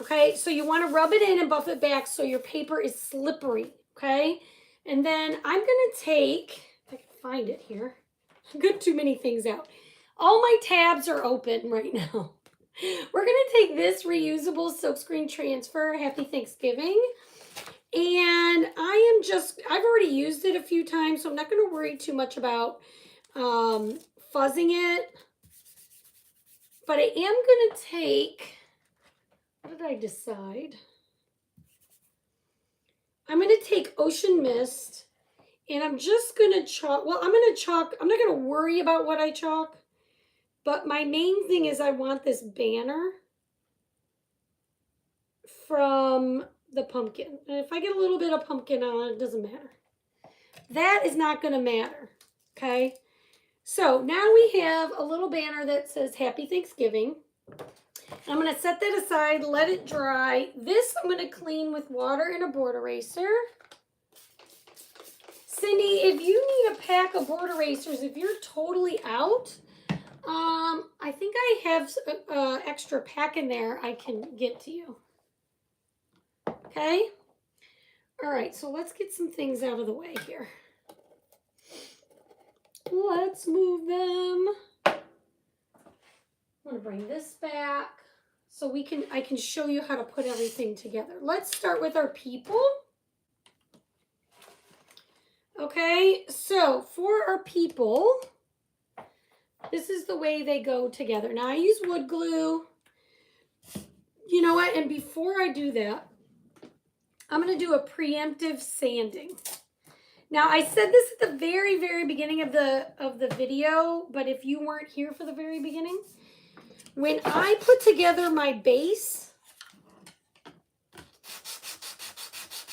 Okay, so you want to rub it in and buff it back so your paper is slippery, okay? And then I'm going to take, if I can find it here. I've got too many things out. All my tabs are open right now. We're going to take this reusable silkscreen transfer, Happy Thanksgiving. And I've already used it a few times, so I'm not going to worry too much about fuzzing it. But I am going to take, what did I decide? I'm going to take Ocean Mist, and I'm just going to chalk. Well, I'm not going to worry about what I chalk, but my main thing is I want this banner from the pumpkin. And if I get a little bit of pumpkin on it, doesn't matter. That is not going to matter, okay? So now we have a little banner that says Happy Thanksgiving. I'm going to set that aside, let it dry. This I'm going to clean with water and a board eraser. Cindy, if you need a pack of board erasers, if you're totally out, I think I have an extra pack in there I can get to you. Okay? All right, so let's get some things out of the way here. Let's move them. I'm going to bring this back so I can show you how to put everything together. Let's start with our people. Okay, so for our people, this is the way they go together. Now I use wood glue. You know what? And before I do that, I'm going to do a preemptive sanding. Now I said this at the very, very beginning of the video, but if you weren't here for the very beginning, when I put together my base,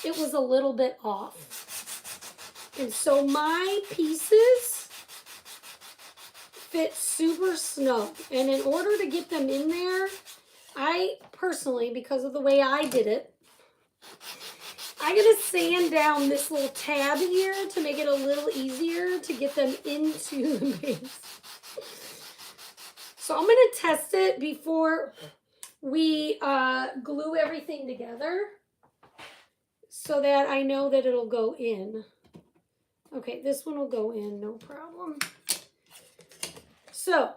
it was a little bit off. And so my pieces fit super snug. And in order to get them in there, I personally, because of the way I did it, I'm going to sand down this little tab here to make it a little easier to get them into the base. So I'm going to test it before we glue everything together so that I know that it'll go in. Okay, this one will go in, no problem. So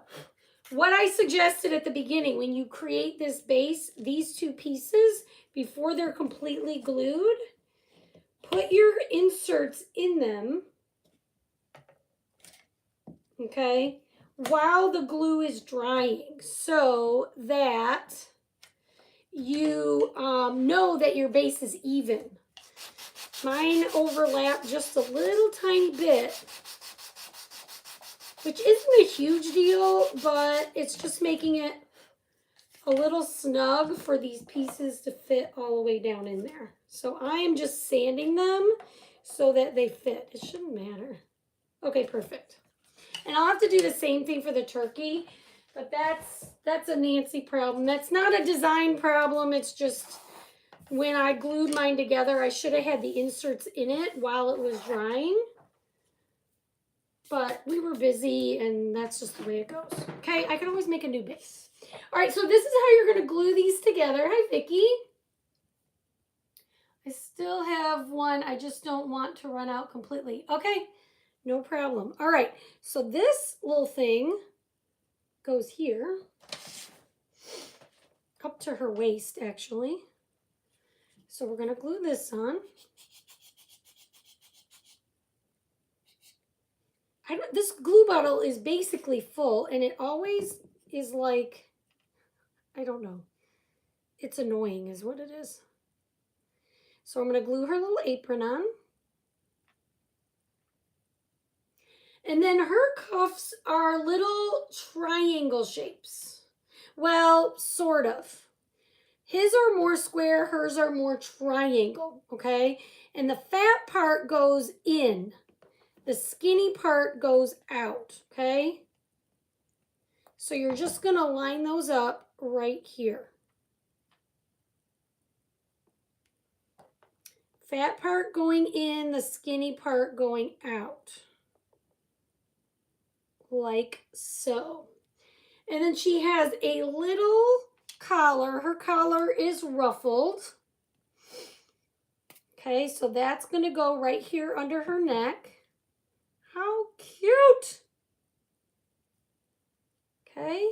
what I suggested at the beginning, when you create this base, these two pieces, before they're completely glued, put your inserts in them, okay, while the glue is drying, so that you know that your base is even. Mine overlap just a little tiny bit, which isn't a huge deal, but it's just making it a little snug for these pieces to fit all the way down in there. So I am just sanding them so that they fit. It shouldn't matter. Okay, perfect. And I'll have to do the same thing for the turkey, but that's a Nancy problem. That's not a design problem. It's just when I glued mine together, I should have had the inserts in it while it was drying. But we were busy, and that's just the way it goes. Okay, I can always make a new base. All right, so this is how you're going to glue these together. Hi, Vicki. I still have one. I just don't want to run out completely. Okay, No problem. All right, so this little thing goes here, up to her waist, actually. So we're gonna glue this on. This glue bottle is basically full, and it always is like, I don't know. It's annoying is what it is. So I'm gonna glue her little apron on. And then her cuffs are little triangle shapes. Well, sort of. His are more square, hers are more triangle, okay? And the fat part goes in. The skinny part goes out, okay? So you're just gonna line those up right here. Fat part going in, the skinny part going out. Like so. And then she has a little collar. Her collar is ruffled. Okay, so that's going to go right here under her neck. How cute! Okay,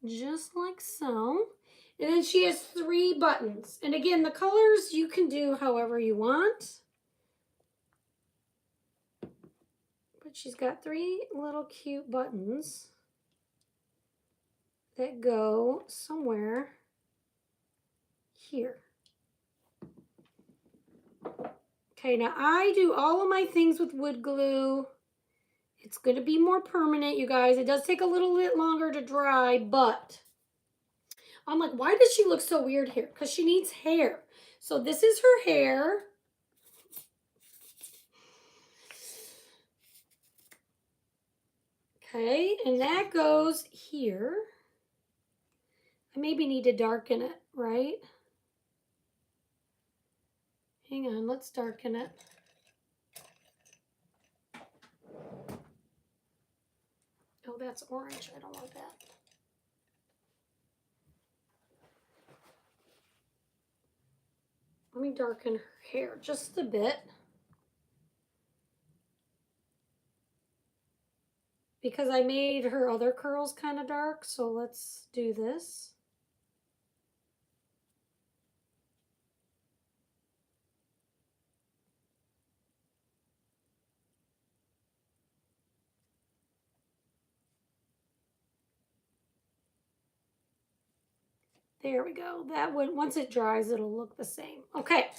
just like so. And then she has 3 buttons. And again, the colors you can do however you want. But she's got 3 little cute buttons that go somewhere here. Okay, now I do all of my things with wood glue. It's going to be more permanent, you guys. It does take a little bit longer to dry, but I'm like, why does she look so weird here? Because she needs hair. So this is her hair. Okay, and that goes here. I maybe need to darken it, right? Hang on, let's darken it. Oh, that's orange. I don't want that. Let me darken her hair just a bit. Because I made her other curls kind of dark, so let's do this. There we go. That would, once it dries, it'll look the same. Okay,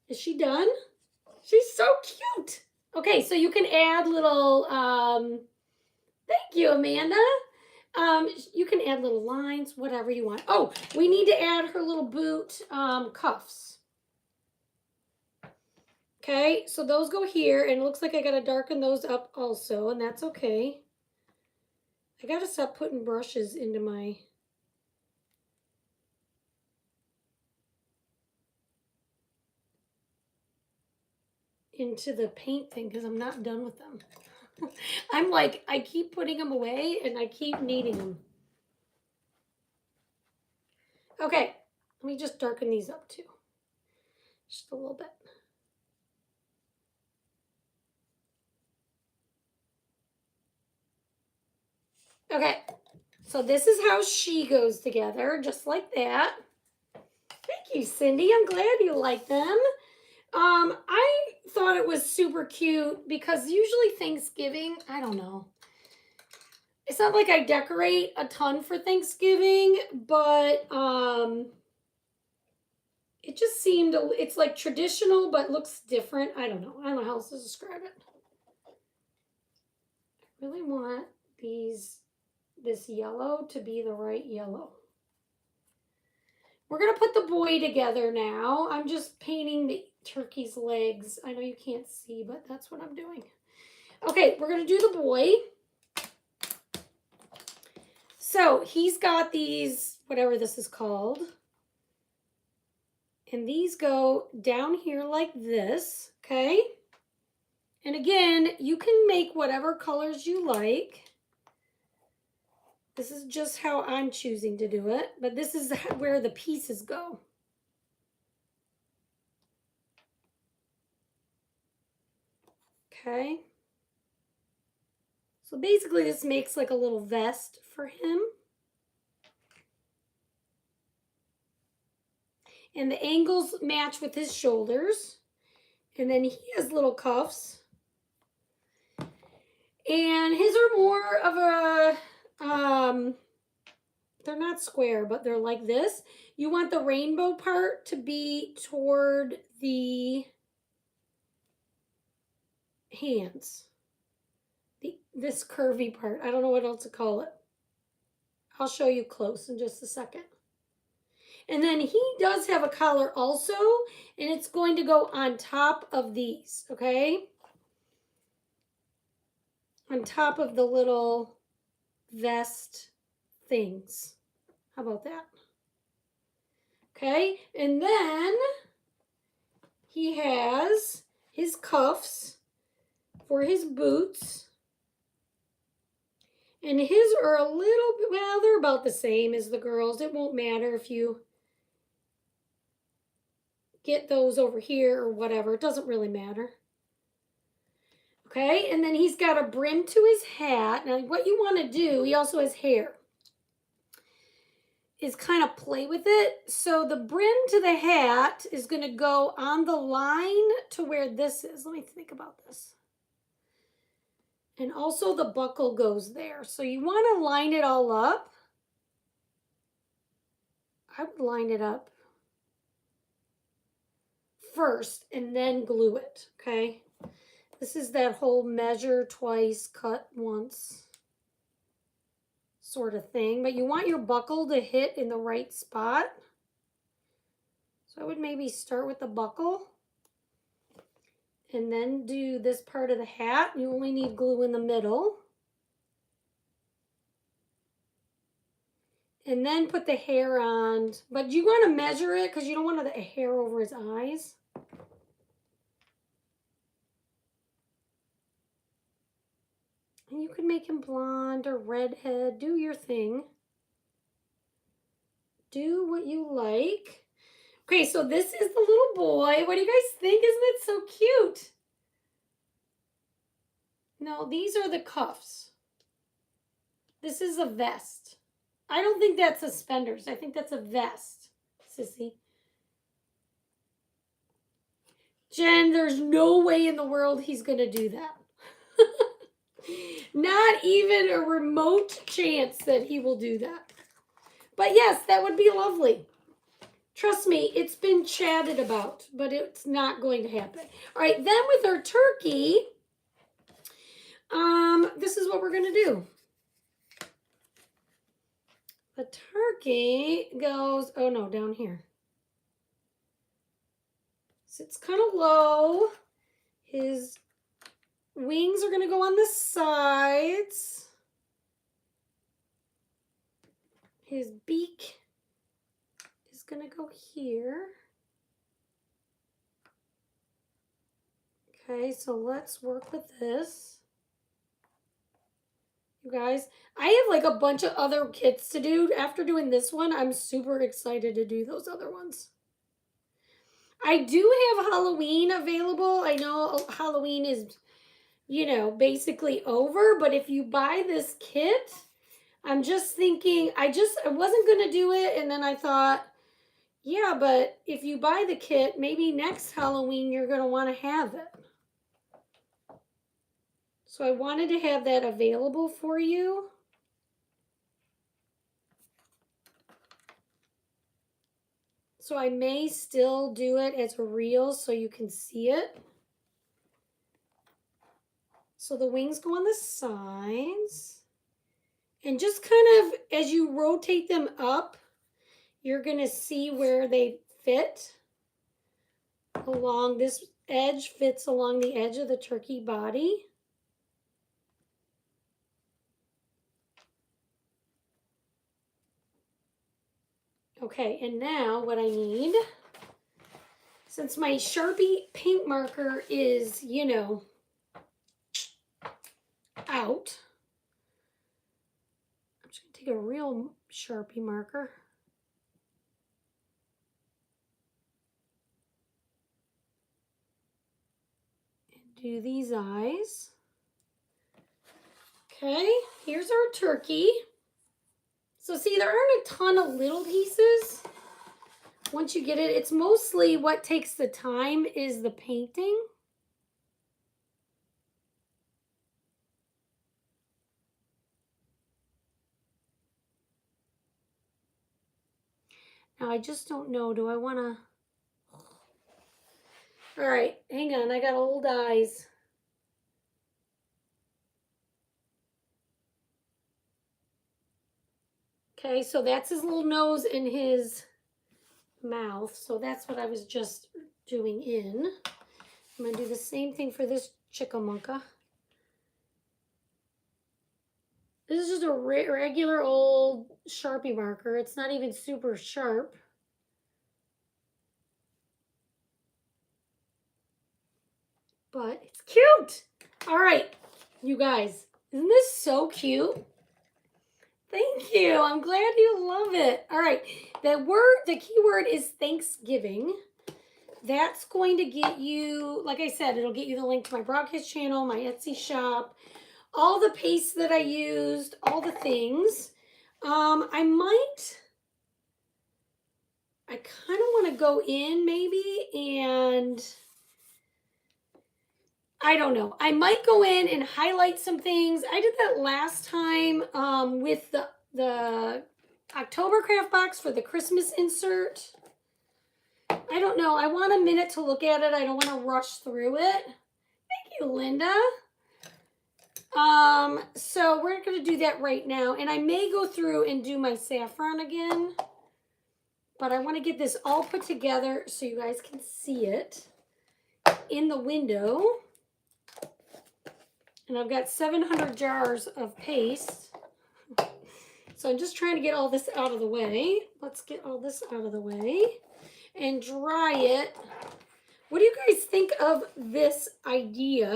is she done? She's so cute. Okay, so you can add little, thank you, Amanda. You can add little lines, whatever you want. Oh, we need to add her little boot cuffs. Okay, so those go here, and it looks like I gotta darken those up also, and that's okay. I gotta stop putting brushes into my... into the paint thing because I'm not done with them. I'm like, I keep putting them away and I keep needing them. Okay, let me just darken these up too. Just a little bit. Okay, so this is how she goes together, just like that. Thank you, Cindy. I'm glad you like them. I thought it was super cute because usually Thanksgiving, I don't know. It's not like I decorate a ton for Thanksgiving, but it just seemed, it's like traditional, but looks different. I don't know how else to describe it. I really want this yellow to be the right yellow. We're going to put the boy together now. I'm just painting the turkey's legs. I know you can't see, but that's what I'm doing. Okay, we're going to do the boy. So he's got these, whatever this is called. And these go down here like this, okay? And again, you can make whatever colors you like. This is just how I'm choosing to do it, but this is where the pieces go. Okay. So basically this makes like a little vest for him. And the angles match with his shoulders. And then he has little cuffs. And his are more of a, they're not square, but they're like this. You want the rainbow part to be toward the hands. This curvy part. I don't know what else to call it. I'll show you close in just a second. And then he does have a collar also, and it's going to go on top of these, okay? On top of the little vest things. How about that? Okay, and then he has his cuffs for his boots. And his are a little bit, well, they're about the same as the girls. It won't matter if you get those over here or whatever. It doesn't really matter. Okay, and then he's got a brim to his hat. Now, what you want to do, he also has hair, is kind of play with it. So the brim to the hat is going to go on the line to where this is. Let me think about this. And also the buckle goes there. So you want to line it all up. I would line it up first and then glue it, okay? This is that whole measure twice, cut once sort of thing. But you want your buckle to hit in the right spot. So I would maybe start with the buckle and then do this part of the hat. You only need glue in the middle. And then put the hair on. But you want to measure it because you don't want the hair over his eyes. And you can make him blonde or redhead. Do your thing. Do what you like. Okay, so this is the little boy. What do you guys think? Isn't it so cute? No, these are the cuffs. This is a vest. I don't think that's suspenders. I think that's a vest, sissy. Jen, there's no way in the world he's going to do that. Not even a remote chance that he will do that. But yes, that would be lovely. Trust me, it's been chatted about, but it's not going to happen. All right, then with our turkey, this is what we're going to do. The turkey goes, oh no, down here. So it's kind of low. His wings are going to go on the sides. His beak is going to go here. Okay, so let's work with this. You guys, I have like a bunch of other kits to do. After doing this one, I'm super excited to do those other ones. I do have Halloween available. I know Halloween is, you know, basically over, but if you buy this kit, I'm just thinking, I wasn't going to do it, and then I thought, yeah, but if you buy the kit, maybe next Halloween you're going to want to have it. So I wanted to have that available for you. So I may still do it as a reel so you can see it. So the wings go on the sides. And just kind of, as you rotate them up, you're going to see where they fit. Along this edge fits along the edge of the turkey body. Okay, and now what I need, since my Sharpie paint marker is, you know, out, I'm just going to take a real Sharpie marker. And do these eyes. Okay, here's our turkey. So see, there aren't a ton of little pieces. Once you get it, it's mostly what takes the time is the painting. Now, I just don't know. Do I want to... All right, hang on. I got old eyes. Okay, so that's his little nose and his mouth. So that's what I was just doing in. I'm going to do the same thing for this chickamunka. This is just a regular old Sharpie marker. It's not even super sharp. But it's cute. All right, you guys. Isn't this so cute? Thank you. I'm glad you love it. All right. The keyword is Thanksgiving. That's going to get you, like I said, it'll get you the link to my broadcast channel, my Etsy shop, all the pastes that I used, all the things. I kind of want to go in maybe and I don't know. I might go in and highlight some things. I did that last time with the October craft box for the Christmas insert. I don't know. I want a minute to look at it. I don't want to rush through it. Thank you, Linda. So we're going to do that right now. And I may go through and do my saffron again. But I want to get this all put together so you guys can see it in the window. And I've got 700 jars of paste. So I'm just trying to get all this out of the way. Let's get all this out of the way and dry it. What do you guys think of this idea?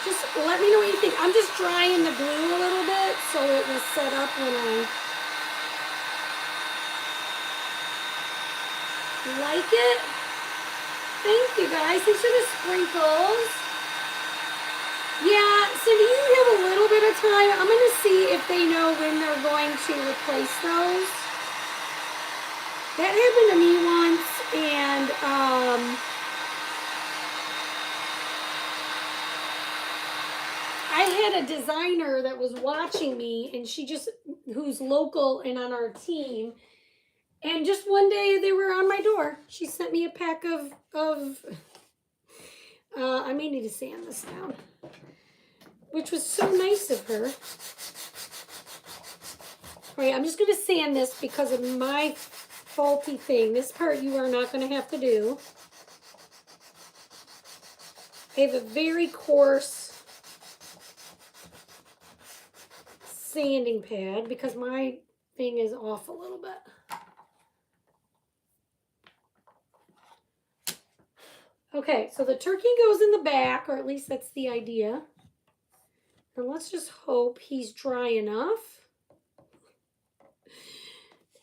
Just let me know what you think. I'm just drying the glue a little bit so it will set up when I like it. Thank you guys. These are the sprinkles. Yeah, Cindy, you have a little bit of time. I'm going to see if they know when they're going to replace those. That happened to me once, and I had a designer that was watching me, and who's local and on our team, and just one day they were on my door. She sent me a pack of I may need to sand this down, which was so nice of her. All right, I'm just going to sand this because of my faulty thing. This part you are not going to have to do. I have a very coarse sanding pad because my thing is off a little bit. Okay, so the turkey goes in the back, or at least that's the idea. And let's just hope he's dry enough.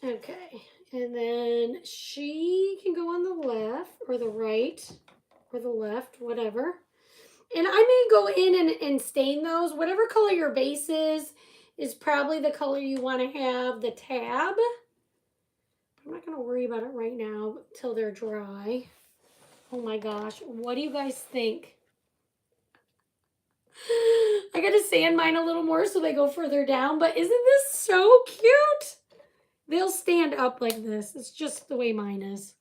Okay, and then she can go on the left, or the right, or the left, whatever. And I may go in and stain those. Whatever color your base is probably the color you want to have the tab. I'm not going to worry about it right now until they're dry. Oh my gosh, what do you guys think? I got to sand mine a little more so they go further down, but isn't this so cute? They'll stand up like this. It's just the way mine is.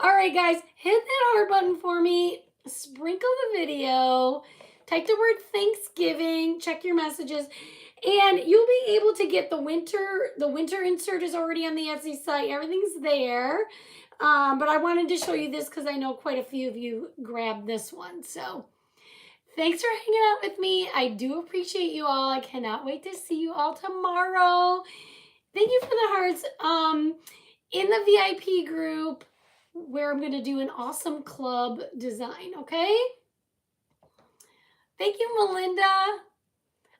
All right, guys, hit that heart button for me. Sprinkle the video. Type the word Thanksgiving. Check your messages. And you'll be able to get the winter insert is already on the Etsy site. Everything's there. But I wanted to show you this because I know quite a few of you grabbed this one. So thanks for hanging out with me. I do appreciate you all. I cannot wait to see you all tomorrow. Thank you for the hearts. In the VIP group where I'm going to do an awesome club design, okay? Thank you, Melinda.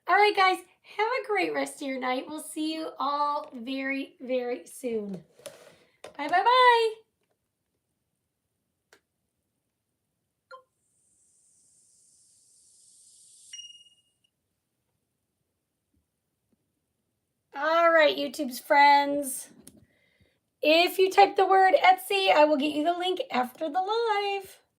All right, guys, Have a great rest of your night. We'll see you all very, very soon. Bye, bye, bye. All right, YouTube's friends. If you type the word Etsy, I will get you the link after the live.